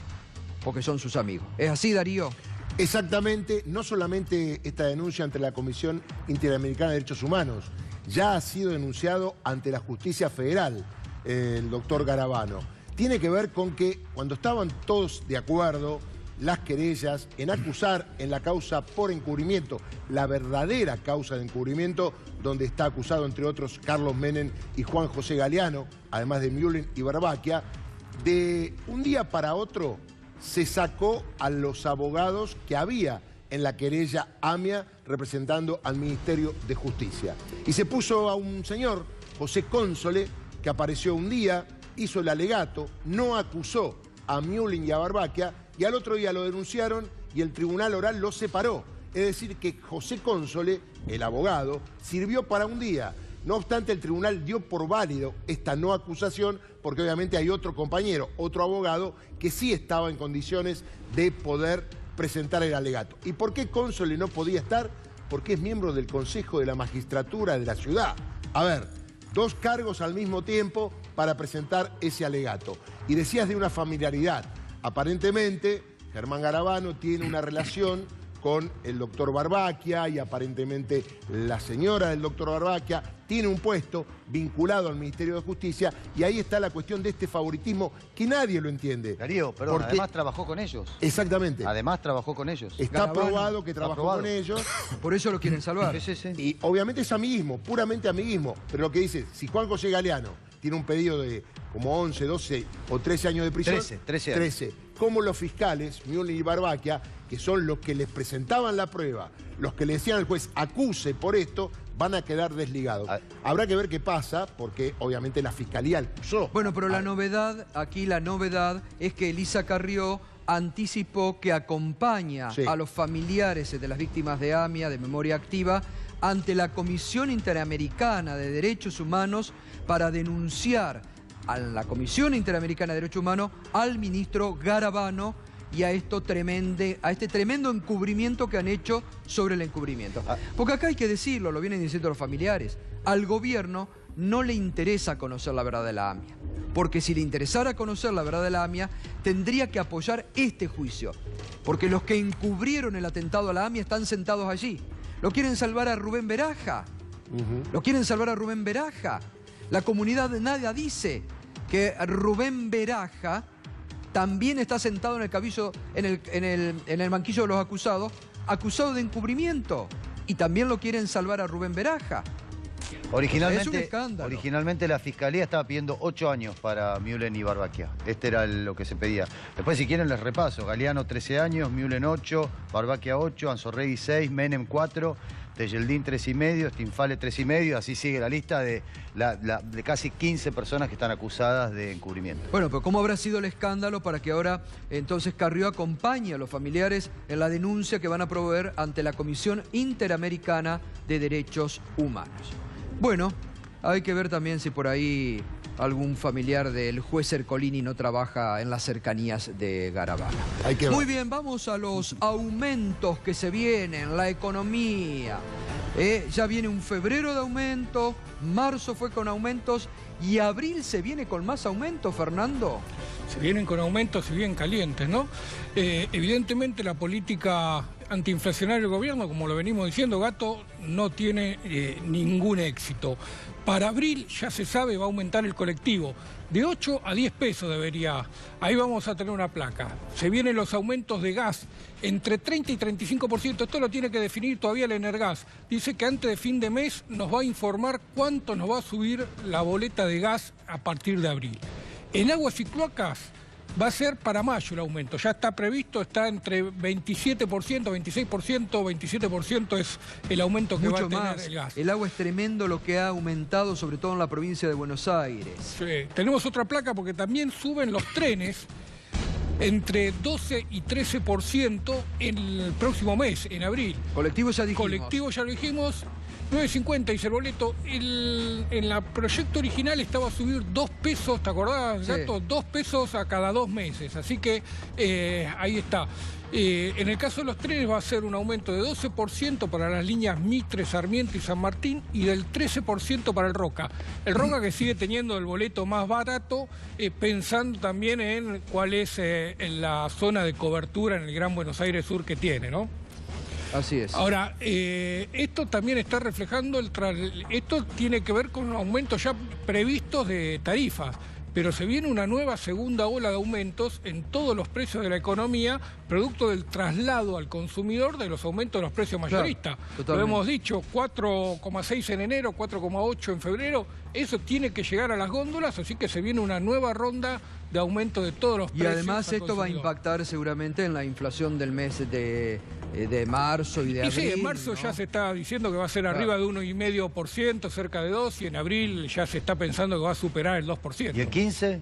porque son sus amigos. ¿Es así, Darío? Exactamente, no solamente esta denuncia ante la Comisión Interamericana de Derechos Humanos, ya ha sido denunciado ante la Justicia Federal el doctor Garabano. Tiene que ver con que cuando estaban todos de acuerdo, las querellas, en acusar en la causa por encubrimiento, la verdadera causa de encubrimiento, donde está acusado, entre otros, Carlos Menem y Juan José Galeano, además de Mühlen y Barbaquia, de un día para otro se sacó a los abogados que había en la querella AMIA representando al Ministerio de Justicia. Y se puso a un señor, José Cónsole, que apareció un día, hizo el alegato, no acusó a Mühlen y a Barbaquia, y al otro día lo denunciaron y el tribunal oral lo separó. Es decir, que José Cónsole, el abogado, sirvió para un día. No obstante, el tribunal dio por válido esta no acusación, porque obviamente hay otro compañero, otro abogado, que sí estaba en condiciones de poder presentar el alegato. ¿Y por qué Cónsole no podía estar? Porque es miembro del Consejo de la Magistratura de la ciudad. A ver, dos cargos al mismo tiempo para presentar ese alegato. Y decías de una familiaridad. Aparentemente, Germán Garabano tiene una relación con el doctor Barbaquia y aparentemente la señora del doctor Barbaquia tiene un puesto vinculado al Ministerio de Justicia y ahí está la cuestión de este favoritismo que nadie lo entiende. Darío, perdón, porque además trabajó con ellos. Exactamente. Además trabajó con ellos. Está probado que trabajó con ellos. Por eso lo quieren salvar. Sí, sí, sí. Y obviamente es amiguismo, puramente amiguismo. Pero lo que dice, si Juan José Galeano tiene un pedido de como 11, 12 o 13 años de prisión. 13 años. 13. Como los fiscales, Müller y Barbaquia, que son los que les presentaban la prueba, los que le decían al juez acuse por esto, van a quedar desligados. Habrá que ver qué pasa, porque obviamente la fiscalía acusó. Bueno, pero la novedad es que Elisa Carrió anticipó que acompaña a los familiares de las víctimas de AMIA, de memoria activa, ante la Comisión Interamericana de Derechos Humanos para denunciar a la Comisión Interamericana de Derechos Humanos al ministro Garabano y a este tremendo encubrimiento que han hecho sobre el encubrimiento. Porque acá hay que decirlo, lo vienen diciendo los familiares, al gobierno no le interesa conocer la verdad de la AMIA. Porque si le interesara conocer la verdad de la AMIA, tendría que apoyar este juicio. Porque los que encubrieron el atentado a la AMIA están sentados allí. Lo quieren salvar a Rubén Baraja. Lo quieren salvar a Rubén Baraja. La comunidad de Nada dice que Rubén Baraja también está sentado en el cabildo, en el banquillo de los acusados, acusado de encubrimiento. Y también lo quieren salvar a Rubén Baraja. Es un escándalo. Originalmente la Fiscalía estaba pidiendo 8 años para Müller y Barbaquia. Este era lo que se pedía. Después, si quieren, les repaso. Galeano 13 años, Müller 8, Barbaquia 8, Anzorregui 6, Menem 4, Tejeldín 3,5, Stinfale 3,5. Así sigue la lista de casi 15 personas que están acusadas de encubrimiento. Bueno, pero ¿cómo habrá sido el escándalo para que ahora entonces Carrió acompañe a los familiares en la denuncia que van a promover ante la Comisión Interamericana de Derechos Humanos? Bueno, hay que ver también si por ahí algún familiar del juez Ercolini no trabaja en las cercanías de Garabano. Muy bien, vamos a los aumentos que se vienen, la economía. Ya viene un febrero de aumento, marzo fue con aumentos y abril se viene con más aumentos, Fernando. Se vienen con aumentos, se vienen calientes, ¿no? Evidentemente la política antiinflacionaria del gobierno, como lo venimos diciendo, Gato, no tiene ningún éxito. Para abril ya se sabe, va a aumentar el colectivo. De 8 a 10 pesos debería. Ahí vamos a tener una placa. Se vienen los aumentos de gas entre 30 y 35%. Esto lo tiene que definir todavía el Energas. Dice que antes de fin de mes nos va a informar cuánto nos va a subir la boleta de gas a partir de abril. En aguas y cloacas va a ser para mayo el aumento. Ya está previsto, está entre 27%, 26%, 27% es el aumento que va a tener el gas. El agua es tremendo lo que ha aumentado, sobre todo en la provincia de Buenos Aires. Sí. Tenemos otra placa porque también suben los trenes entre 12 y 13% en el próximo mes, en abril. Colectivo ya dijimos. Colectivo ya lo dijimos. 9.50 dice el boleto. En la proyecto original estaba a subir 2 pesos, ¿te acordás, Gato? 2 pesos a cada 2 meses. Así que ahí está. En el caso de los trenes va a ser un aumento de 12% para las líneas Mitre, Sarmiento y San Martín y del 13% para el Roca. El Roca que sigue teniendo el boleto más barato, pensando también en cuál es en la zona de cobertura en el Gran Buenos Aires Sur que tiene, ¿no? Así es. Ahora, esto también está reflejando, esto tiene que ver con aumentos ya previstos de tarifas, pero se viene una nueva segunda ola de aumentos en todos los precios de la economía, producto del traslado al consumidor de los aumentos de los precios mayoristas. Claro, lo hemos dicho, 4,6 en enero, 4,8 en febrero, eso tiene que llegar a las góndolas, así que se viene una nueva ronda de aumento de todos los precios. Y además esto va a impactar seguramente en la inflación del mes de marzo y de abril. Sí, en marzo, ¿no? Ya se está diciendo que va a ser arriba de 1,5%, cerca de 2%, y en abril ya se está pensando que va a superar el 2%. ¿Y el 15%?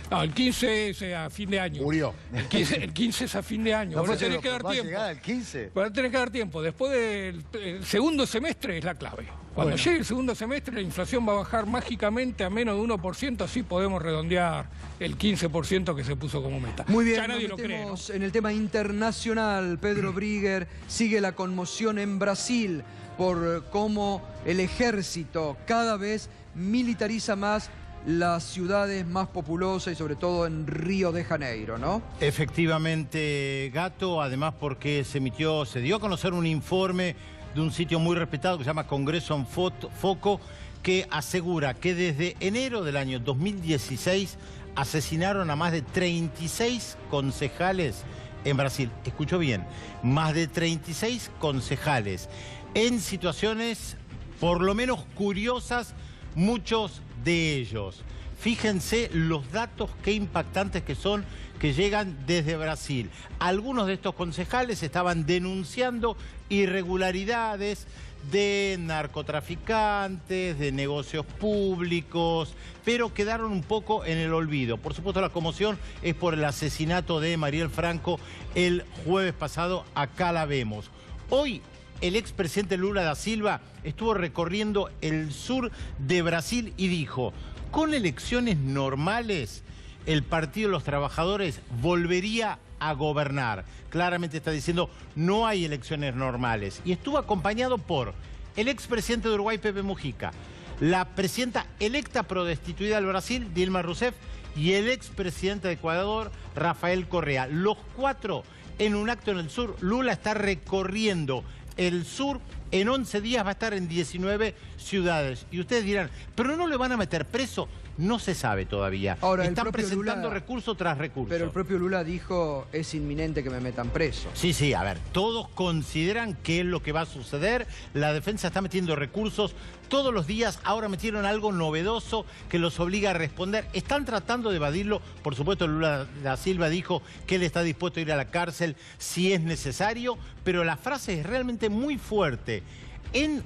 No, el 15 es a fin de año. Murió. El 15 es a fin de año. Ahora tenés que dar tiempo. ¿Va a llegar el 15? Ahora tenés que dar tiempo. Después del segundo semestre es la clave. Cuando llegue el segundo semestre, la inflación va a bajar mágicamente a menos de 1%, así podemos redondear el 15% que se puso como meta. Muy bien, ya nadie nos lo cree, ¿no? En el tema internacional. Pedro Brigger, sigue la conmoción en Brasil por cómo el ejército cada vez militariza más las ciudades más populosas y sobre todo en Río de Janeiro, ¿no? Efectivamente, Gato, además porque se dio a conocer un informe de un sitio muy respetado que se llama Congreso en Foco, que asegura que desde enero del año 2016 asesinaron a más de 36 concejales en Brasil. Escuchó bien, más de 36 concejales en situaciones por lo menos curiosas muchos de ellos. Fíjense los datos qué impactantes que son, que llegan desde Brasil. Algunos de estos concejales estaban denunciando irregularidades de narcotraficantes, de negocios públicos, pero quedaron un poco en el olvido. Por supuesto, la conmoción es por el asesinato de Mariel Franco el jueves pasado. Acá la vemos. Hoy el expresidente Lula da Silva estuvo recorriendo el sur de Brasil y dijo: con elecciones normales, el Partido de los Trabajadores volvería a gobernar. Claramente está diciendo, no hay elecciones normales. Y estuvo acompañado por el expresidente de Uruguay, Pepe Mujica, la presidenta electa pero destituida del Brasil, Dilma Rousseff, y el expresidente de Ecuador, Rafael Correa. Los cuatro en un acto en el sur. Lula está recorriendo el sur. En 11 días va a estar en 19 ciudades. Y ustedes dirán, ¿pero no le van a meter preso? No se sabe todavía. Ahora, están presentando recurso tras recurso. Pero el propio Lula dijo, es inminente que me metan preso. Sí, sí, a ver, todos consideran que es lo que va a suceder. La defensa está metiendo recursos todos los días. Ahora metieron algo novedoso que los obliga a responder. Están tratando de evadirlo. Por supuesto, Lula da Silva dijo que él está dispuesto a ir a la cárcel si es necesario, pero la frase es realmente muy fuerte.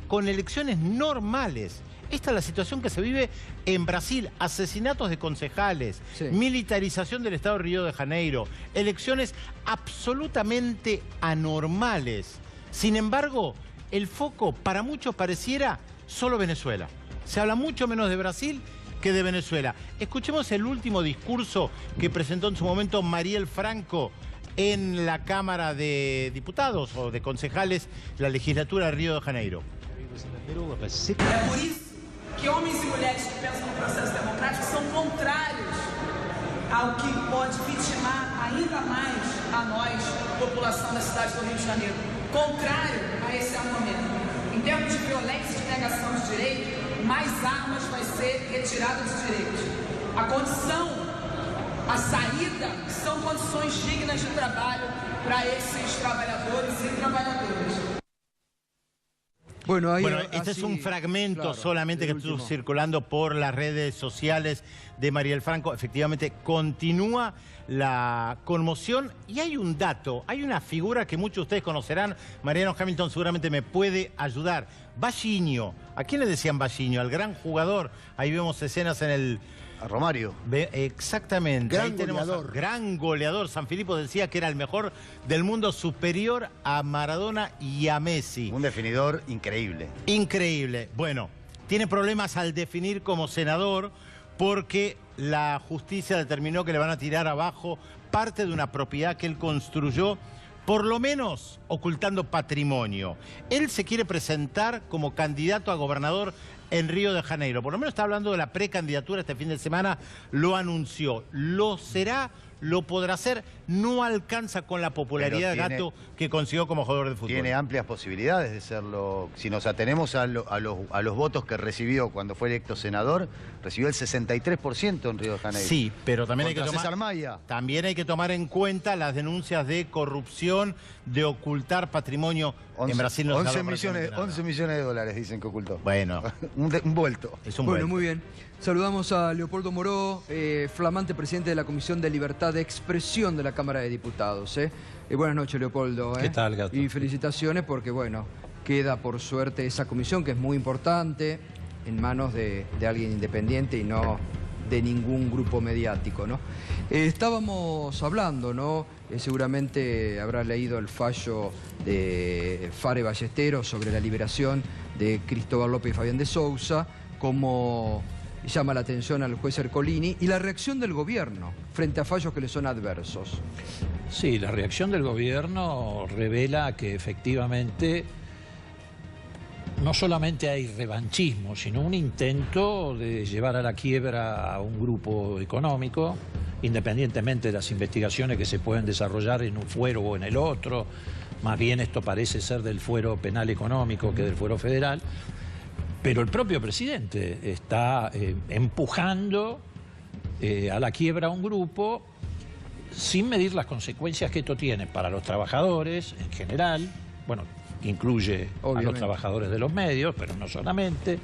Con elecciones normales. Esta es la situación que se vive en Brasil. Asesinatos de concejales, sí, militarización del Estado de Río de Janeiro, elecciones absolutamente anormales. Sin embargo, el foco para muchos pareciera solo Venezuela. Se habla mucho menos de Brasil que de Venezuela. Escuchemos el último discurso que presentó en su momento Mariel Franco en la Cámara de Diputados o de Concejales, la legislatura de Río de Janeiro. É por isso que homens e mulheres que pensam no processo democrático são contrários ao que pode vitimar ainda mais a nós, população da cidade do Rio de Janeiro. Contrário a esse armamento. Em termos de violência e de negação de direito, mais armas vai ser retirada de direitos. A condição, a saída, são condições dignas de trabalho para esses trabalhadores e trabalhadoras. Bueno, este es un fragmento, claro, solamente que estuvo circulando por las redes sociales de Mariel Franco. Efectivamente, continúa la conmoción y hay un dato, hay una figura que muchos de ustedes conocerán. Mariano Hamilton seguramente me puede ayudar. Baggio. ¿A quién le decían Baggio? Al gran jugador. Ahí vemos escenas en el... A Romario. Exactamente. Gran ahí tenemos goleador. Gran goleador. San Filipo decía que era el mejor del mundo, superior a Maradona y a Messi. Un definidor increíble. Increíble. Bueno, tiene problemas al definir como senador porque la justicia determinó que le van a tirar abajo parte de una propiedad que él construyó, por lo menos ocultando patrimonio. Él se quiere presentar como candidato a gobernador en Río de Janeiro. Por lo menos está hablando de la precandidatura, este fin de semana lo anunció. Lo será, lo podrá hacer, no alcanza con la popularidad de Gato que consiguió como jugador de fútbol. Tiene amplias posibilidades de serlo. Si nos atenemos a los votos que recibió cuando fue electo senador, recibió el 63% en Río de Janeiro. Sí, pero también hay, que César Maya. También hay que tomar en cuenta las denuncias de corrupción, de ocultar patrimonio. En Brasil no 11 millones de dólares dicen que ocultó. Bueno, un vuelto. Es un bueno, vuelto. muy bien. Saludamos a Leopoldo Moró, flamante presidente de la Comisión de Libertad de Expresión de la Cámara de Diputados. Buenas noches, Leopoldo. ¿Qué tal, Gato? Y felicitaciones porque, bueno, queda por suerte esa comisión que es muy importante en manos de alguien independiente y no de ningún grupo mediático, ¿no? Estábamos hablando, ¿no? Seguramente habrá leído el fallo de Fare Ballesteros sobre la liberación de Cristóbal López y Fabián de Sousa, como llama la atención al juez Ercolini, y la reacción del gobierno frente a fallos que le son adversos. Sí, la reacción del gobierno revela que efectivamente no solamente hay revanchismo, sino un intento de llevar a la quiebra a un grupo económico, independientemente de las investigaciones que se pueden desarrollar en un fuero o en el otro. Más bien esto parece ser del fuero penal económico que del fuero federal. Pero el propio presidente está empujando a la quiebra a un grupo sin medir las consecuencias que esto tiene para los trabajadores en general. Bueno, incluye obviamente a los trabajadores de los medios, pero no solamente.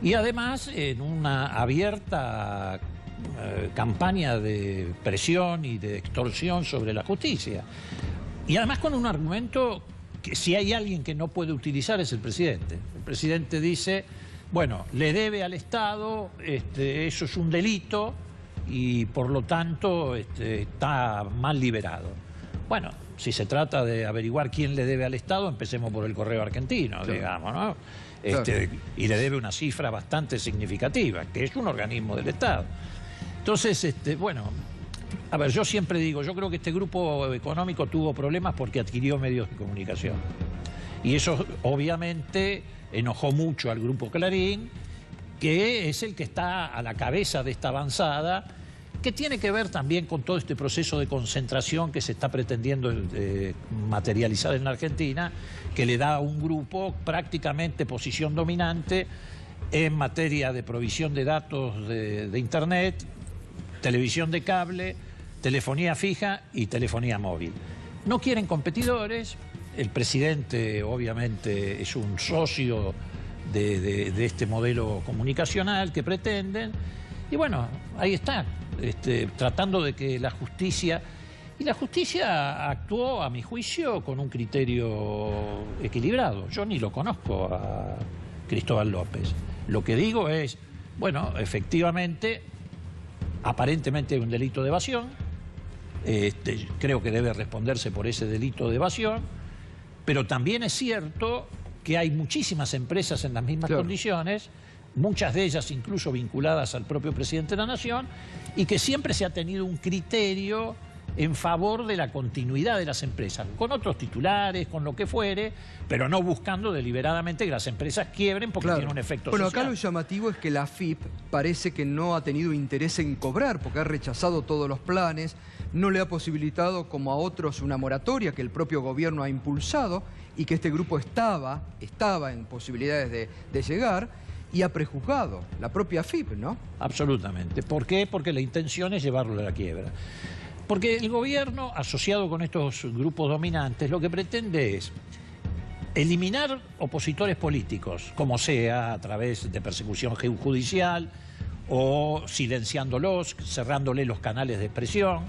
Y además en una abierta campaña de presión y de extorsión sobre la justicia. Y además con un argumento que si hay alguien que no puede utilizar es el presidente. El presidente dice, bueno, le debe al Estado, eso es un delito y por lo tanto está mal liberado. Bueno, si se trata de averiguar quién le debe al Estado, empecemos por el Correo Argentino, sí, digamos, ¿no? Y le debe una cifra bastante significativa, que es un organismo del Estado. Entonces, bueno, a ver, yo siempre digo, yo creo que este grupo económico tuvo problemas porque adquirió medios de comunicación. Y eso obviamente enojó mucho al grupo Clarín, que es el que está a la cabeza de esta avanzada, que tiene que ver también con todo este proceso de concentración que se está pretendiendo materializar en la Argentina, que le da a un grupo prácticamente posición dominante en materia de provisión de datos de Internet, televisión de cable, telefonía fija y telefonía móvil. No quieren competidores, el presidente obviamente es un socio de este modelo comunicacional que pretenden, y bueno, ahí está, tratando de que la justicia... Y la justicia actuó, a mi juicio, con un criterio equilibrado. Yo ni lo conozco a Cristóbal López. Lo que digo es, bueno, efectivamente, aparentemente hay un delito de evasión. Creo que debe responderse por ese delito de evasión. Pero también es cierto que hay muchísimas empresas en las mismas condiciones, muchas de ellas incluso vinculadas al propio presidente de la Nación, y que siempre se ha tenido un criterio en favor de la continuidad de las empresas, con otros titulares, con lo que fuere, pero no buscando deliberadamente que las empresas quiebren porque tiene un efecto social. Acá lo llamativo es que la AFIP parece que no ha tenido interés en cobrar, porque ha rechazado todos los planes, no le ha posibilitado, como a otros, una moratoria que el propio gobierno ha impulsado y que este grupo estaba en posibilidades de llegar, y ha prejuzgado la propia AFIP, ¿no? Absolutamente. ¿Por qué? Porque la intención es llevarlo a la quiebra. Porque el gobierno, asociado con estos grupos dominantes, lo que pretende es eliminar opositores políticos, como sea a través de persecución judicial o silenciándolos, cerrándole los canales de expresión.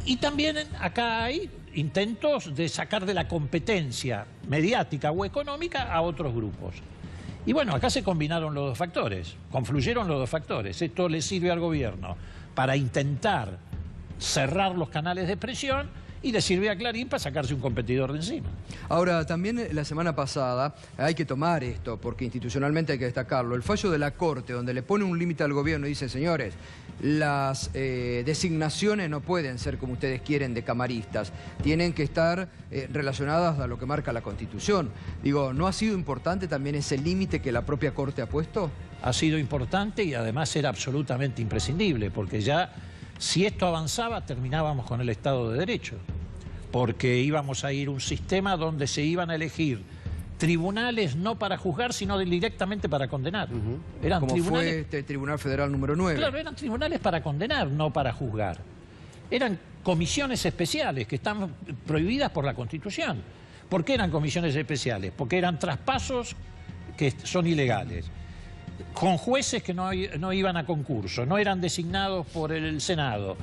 Y también acá hay intentos de sacar de la competencia mediática o económica a otros grupos. Y bueno, acá se combinaron los dos factores, confluyeron los dos factores. Esto le sirve al gobierno para intentar cerrar los canales de expresión y le sirve a Clarín para sacarse un competidor de encima. Ahora, también la semana pasada, hay que tomar esto, porque institucionalmente hay que destacarlo, el fallo de la Corte, donde le pone un límite al gobierno y dice, señores, las designaciones no pueden ser como ustedes quieren de camaristas, tienen que estar relacionadas a lo que marca la Constitución. Digo, ¿no ha sido importante también ese límite que la propia Corte ha puesto? Ha sido importante y además era absolutamente imprescindible, porque ya... Si esto avanzaba, terminábamos con el Estado de Derecho, porque íbamos a ir a un sistema donde se iban a elegir tribunales no para juzgar, sino directamente para condenar. Eran como tribunales... fue este Tribunal Federal número 9. Claro, eran tribunales para condenar, no para juzgar. Eran comisiones especiales que están prohibidas por la Constitución. ¿Por qué eran comisiones especiales? Porque eran traspasos que son ilegales, con jueces que no iban a concurso, no eran designados por el Senado.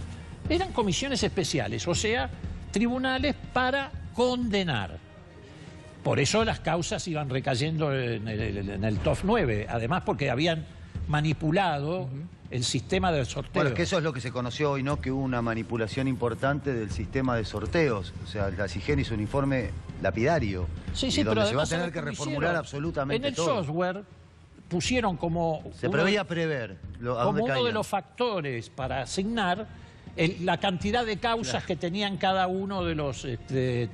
Eran comisiones especiales, o sea, tribunales para condenar. Por eso las causas iban recayendo en el TOF 9, además porque habían manipulado el sistema de sorteo. Bueno, es que eso es lo que se conoció hoy, ¿no? Que hubo una manipulación importante del sistema de sorteos. O sea, la CIGEN hizo un informe lapidario. Sí, donde pero se va a tener que reformular absolutamente en el todo. Software pusieron como... Se preveía prever. Como uno de los factores para asignar la cantidad de causas que tenían cada uno de los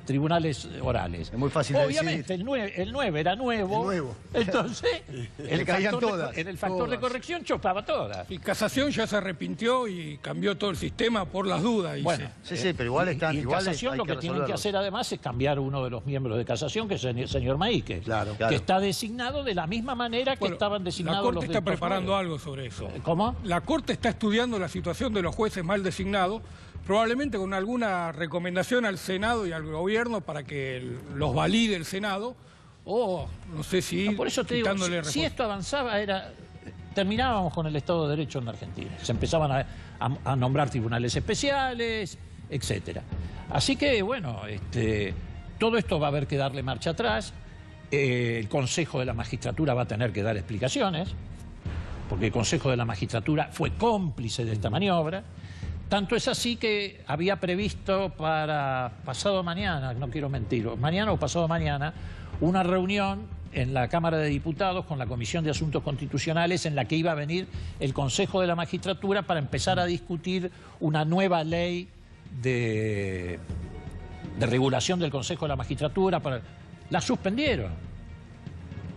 tribunales orales. Es muy fácil Obviamente, decidir. el 9 era nuevo. Entonces, el factor de corrección chocaba todas. Y Casación ya se arrepintió y cambió todo el sistema por las dudas. Bueno, sí, pero igual están... Y en Casación lo que tienen que hacer además es cambiar uno de los miembros de Casación, que es el señor Maíquez, que está designado de la misma manera que estaban designados los... La Corte está preparando algo sobre eso. ¿Cómo? La Corte está estudiando la situación de los jueces mal designados, probablemente con alguna recomendación al Senado y al gobierno para que los valide el Senado, o no sé si por eso te digo, si esto avanzaba, terminábamos con el Estado de Derecho en la Argentina. Se empezaban a nombrar tribunales especiales, etcétera. Así que, bueno, todo esto va a haber que darle marcha atrás. El Consejo de la Magistratura va a tener que dar explicaciones, porque el Consejo de la Magistratura fue cómplice de esta maniobra. Tanto es así que había previsto para pasado mañana, no quiero mentir, mañana o pasado mañana, una reunión en la Cámara de Diputados con la Comisión de Asuntos Constitucionales en la que iba a venir el Consejo de la Magistratura para empezar a discutir una nueva ley de regulación del Consejo de la Magistratura. La suspendieron.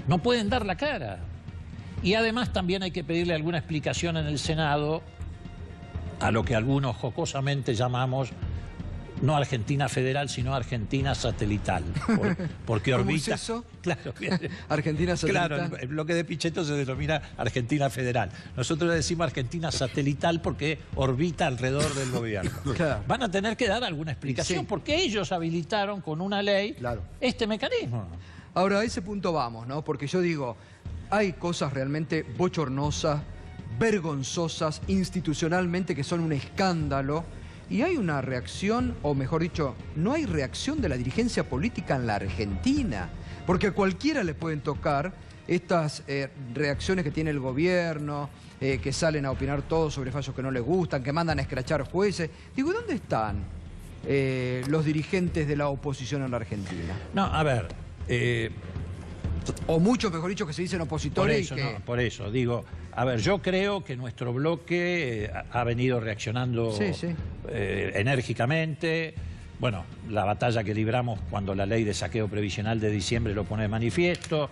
No pueden dar la cara. Y además también hay que pedirle alguna explicación en el Senado a lo que algunos jocosamente llamamos no Argentina federal, sino Argentina satelital. Porque orbita... ¿Cómo es eso? Claro, Argentina satelital. Claro, el bloque de Pichetto se denomina Argentina federal. Nosotros le decimos Argentina satelital porque orbita alrededor del gobierno. Claro. Van a tener que dar alguna explicación porque ellos habilitaron con una ley este mecanismo. Ahora, a ese punto vamos, ¿no? Porque yo digo, hay cosas realmente bochornosas, vergonzosas, institucionalmente, que son un escándalo. Y hay una reacción, o mejor dicho, no hay reacción de la dirigencia política en la Argentina. Porque a cualquiera le pueden tocar estas reacciones que tiene el gobierno, que salen a opinar todo sobre fallos que no les gustan, que mandan a escrachar jueces. Digo, ¿dónde están los dirigentes de la oposición en la Argentina? No, a ver... o muchos, mejor dicho, que se dicen opositores. Por eso, digo, a ver, yo creo que nuestro bloque ha venido reaccionando enérgicamente. Bueno, la batalla que libramos cuando la ley de saqueo previsional de diciembre lo pone de manifiesto.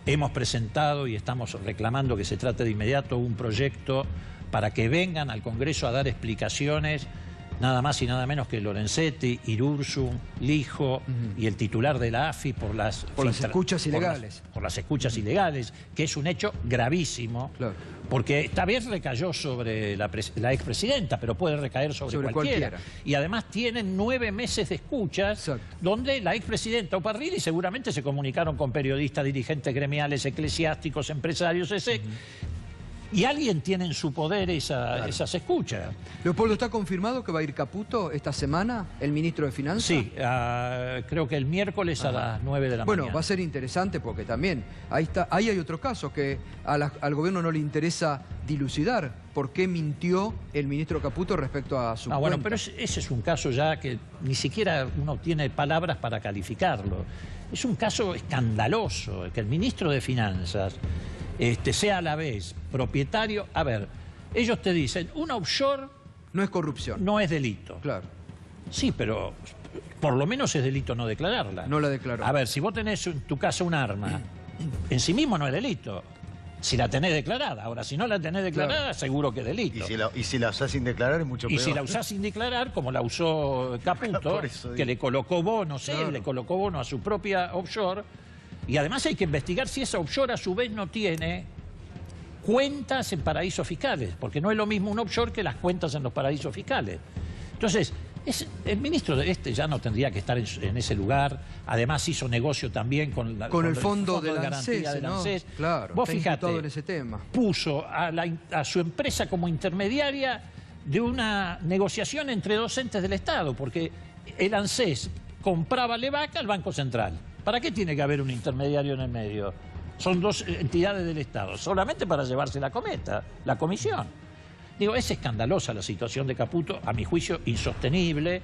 Hemos presentado y estamos reclamando que se trate de inmediato un proyecto para que vengan al Congreso a dar explicaciones, nada más y nada menos que Lorenzetti, Irurzun, Lijo y el titular de la AFI por las escuchas ilegales. Por las escuchas ilegales, que es un hecho gravísimo, porque esta vez recayó sobre la expresidenta, pero puede recaer sobre cualquiera. Y además tienen 9 meses de escuchas donde la expresidenta Oparrilli seguramente se comunicaron con periodistas, dirigentes gremiales, eclesiásticos, empresarios, y alguien tiene en su poder esas escuchas. Leopoldo, ¿está confirmado que va a ir Caputo esta semana, el ministro de Finanzas? Sí, creo que el miércoles a las 9 de la mañana. Bueno, va a ser interesante porque también ahí hay otro caso que al gobierno no le interesa dilucidar por qué mintió el ministro Caputo respecto a su cuenta. Bueno, pero ese es un caso ya que ni siquiera uno tiene palabras para calificarlo. Es un caso escandaloso, que el ministro de Finanzas sea a la vez propietario. A ver, ellos te dicen, una offshore... no es corrupción. No es delito. Claro. Sí, pero por lo menos es delito no declararla. No la declaró. A ver, si vos tenés en tu casa un arma, en sí mismo no es delito. Si la tenés declarada. Ahora, si no la tenés declarada, seguro que es delito. Y si la usás sin declarar es mucho peor. Y si la usás sin declarar, como la usó Caputo, que le colocó bonos, le colocó bono a su propia offshore. Y además hay que investigar si esa offshore a su vez no tiene cuentas en paraísos fiscales, porque no es lo mismo un offshore que las cuentas en los paraísos fiscales. Entonces, el ministro ya no tendría que estar en ese lugar. Además hizo negocio también con el fondo de garantía del ANSES. Claro, vos fijate, en ese tema. Puso a su empresa como intermediaria de una negociación entre dos entes del Estado, porque el ANSES compraba Levaca al Banco Central. ¿Para qué tiene que haber un intermediario en el medio? Son dos entidades del Estado, solamente para llevarse la comisión. Digo, es escandalosa la situación de Caputo, a mi juicio insostenible,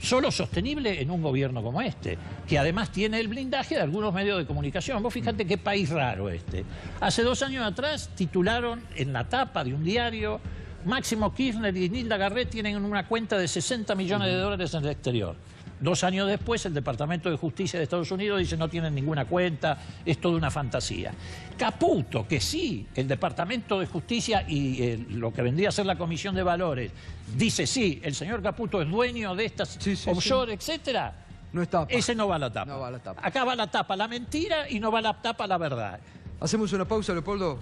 solo sostenible en un gobierno como este, que además tiene el blindaje de algunos medios de comunicación. Vos fíjate qué país raro este. Hace 2 años atrás titularon en la tapa de un diario: Máximo Kirchner y Nilda Garret tienen una cuenta de 60 millones de dólares en el exterior. 2 años después, el Departamento de Justicia de Estados Unidos dice no tienen ninguna cuenta, es toda una fantasía. Caputo, que sí, el Departamento de Justicia y lo que vendría a ser la Comisión de Valores, dice sí, el señor Caputo es dueño de estas offshore, etcétera. No está. Ese no va a la tapa. No va a la tapa. Acá va la tapa la mentira y no va la tapa la verdad. Hacemos una pausa, Leopoldo.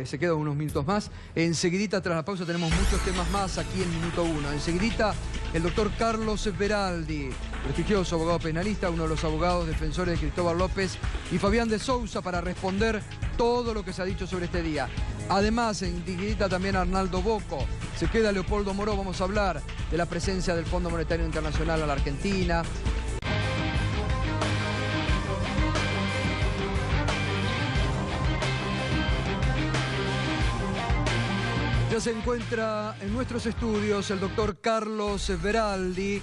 Se quedan unos minutos más. Enseguidita, tras la pausa, tenemos muchos temas más aquí en Minuto 1. Enseguidita, el doctor Carlos Veraldi, prestigioso abogado penalista, uno de los abogados defensores de Cristóbal López, y Fabián de Sousa para responder todo lo que se ha dicho sobre este día. Además, en Digita también Arnaldo Bocco, se queda Leopoldo Moró, vamos a hablar de la presencia del Fondo Monetario Internacional a la Argentina. Ya se encuentra en nuestros estudios el doctor Carlos Veraldi,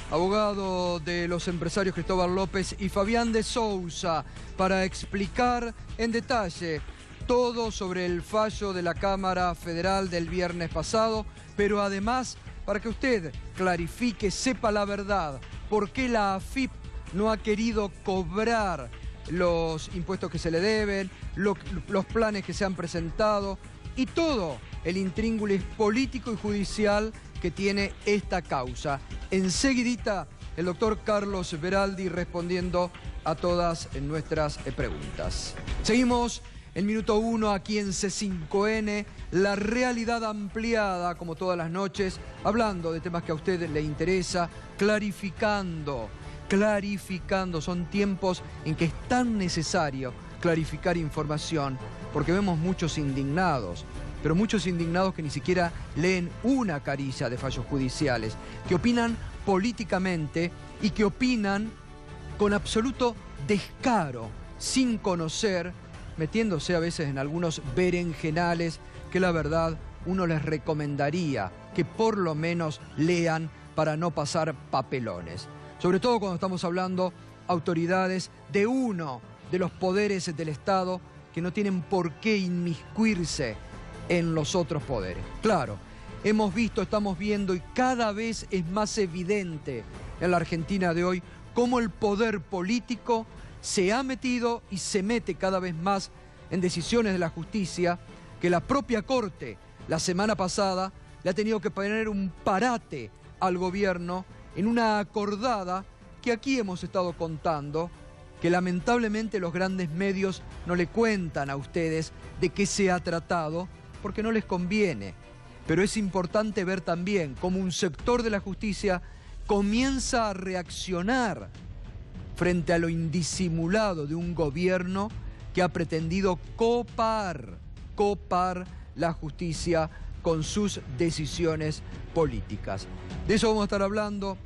abogado de los empresarios Cristóbal López, y Fabián de Sousa, para explicar en detalle todo sobre el fallo de la Cámara Federal del viernes pasado, pero además para que usted clarifique, sepa la verdad, por qué la AFIP no ha querido cobrar los impuestos que se le deben, los planes que se han presentado y todo el intríngulis político y judicial que tiene esta causa. Enseguidita, el doctor Carlos Veraldi respondiendo a todas nuestras preguntas. Seguimos en Minuto 1 aquí en C5N, la realidad ampliada, como todas las noches, hablando de temas que a usted le interesa, clarificando. Son tiempos en que es tan necesario clarificar información, porque vemos muchos indignados, pero muchos indignados que ni siquiera leen una carilla de fallos judiciales, que opinan políticamente y que opinan con absoluto descaro, sin conocer, metiéndose a veces en algunos berenjenales que la verdad uno les recomendaría que por lo menos lean para no pasar papelones. Sobre todo cuando estamos hablando autoridades de uno de los poderes del Estado que no tienen por qué inmiscuirse en los otros poderes. Claro, hemos visto, estamos viendo y cada vez es más evidente en la Argentina de hoy cómo el poder político se ha metido y se mete cada vez más en decisiones de la justicia, que la propia Corte la semana pasada le ha tenido que poner un parate al gobierno en una acordada que aquí hemos estado contando, que lamentablemente los grandes medios no le cuentan a ustedes de qué se ha tratado, porque no les conviene. Pero es importante ver también cómo un sector de la justicia comienza a reaccionar frente a lo indisimulado de un gobierno que ha pretendido copar la justicia con sus decisiones políticas. De eso vamos a estar hablando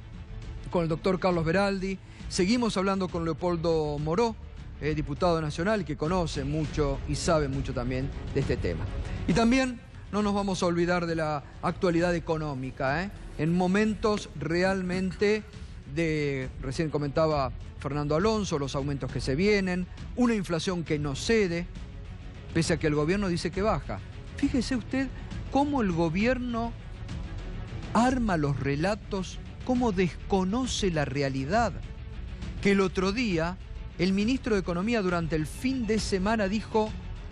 con el doctor Carlos Veraldi. Seguimos hablando con Leopoldo Moró, diputado nacional, que conoce mucho y sabe mucho también de este tema. Y también no nos vamos a olvidar de la actualidad económica, en momentos realmente de, recién comentaba Fernando Alonso, los aumentos que se vienen, una inflación que no cede, pese a que el gobierno dice que baja. Fíjese usted cómo el gobierno arma los relatos, cómo desconoce la realidad. Que el otro día el ministro de Economía durante el fin de semana dijo: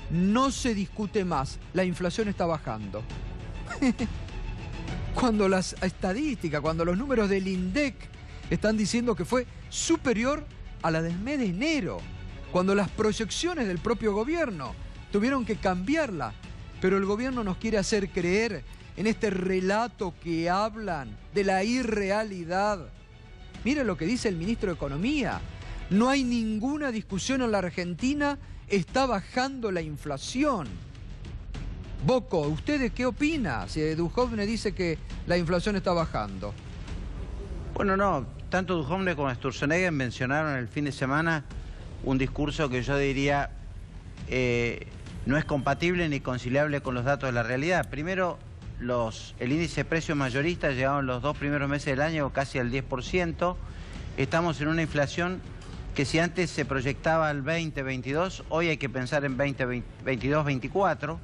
no se discute más, la inflación está bajando. Cuando las estadísticas, cuando los números del INDEC están diciendo que fue superior a la del mes de enero, cuando las proyecciones del propio gobierno tuvieron que cambiarla, pero el gobierno nos quiere hacer creer en este relato que hablan de la irrealidad. Mire lo que dice el ministro de Economía: no hay ninguna discusión en la Argentina, está bajando la inflación. Bocco, ¿usted qué opina si Duhovne dice que la inflación está bajando? Bueno, no, tanto Duhovne como Sturzenegger mencionaron el fin de semana un discurso que yo diría no es compatible ni conciliable con los datos de la realidad. Primero, el índice de precios mayoristas llegaron los 2 primeros meses del año casi al 10%. Estamos en una inflación que si antes se proyectaba al 20-22, hoy hay que pensar en 20-22-24.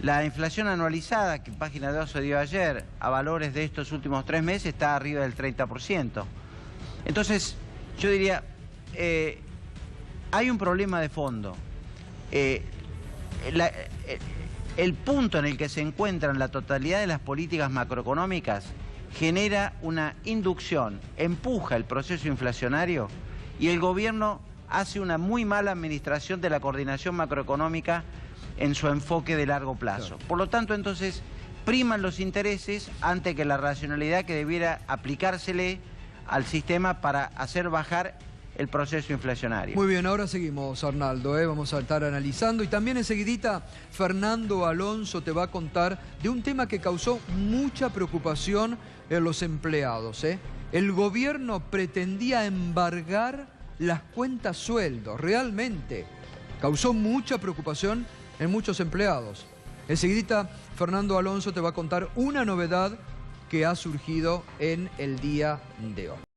La inflación anualizada, que en Página 2 se dio ayer, a valores de estos últimos 3 meses, está arriba del 30%. Entonces, yo diría, hay un problema de fondo. El punto en el que se encuentran la totalidad de las políticas macroeconómicas genera una inducción, empuja el proceso inflacionario y el gobierno hace una muy mala administración de la coordinación macroeconómica en su enfoque de largo plazo. Por lo tanto, entonces, priman los intereses antes que la racionalidad que debiera aplicársele al sistema para hacer bajar el proceso inflacionario. Muy bien, ahora seguimos, Arnaldo, vamos a estar analizando y también enseguidita Fernando Alonso te va a contar de un tema que causó mucha preocupación en los empleados. El gobierno pretendía embargar las cuentas sueldos, realmente causó mucha preocupación en muchos empleados. Enseguidita Fernando Alonso te va a contar una novedad que ha surgido en el día de hoy.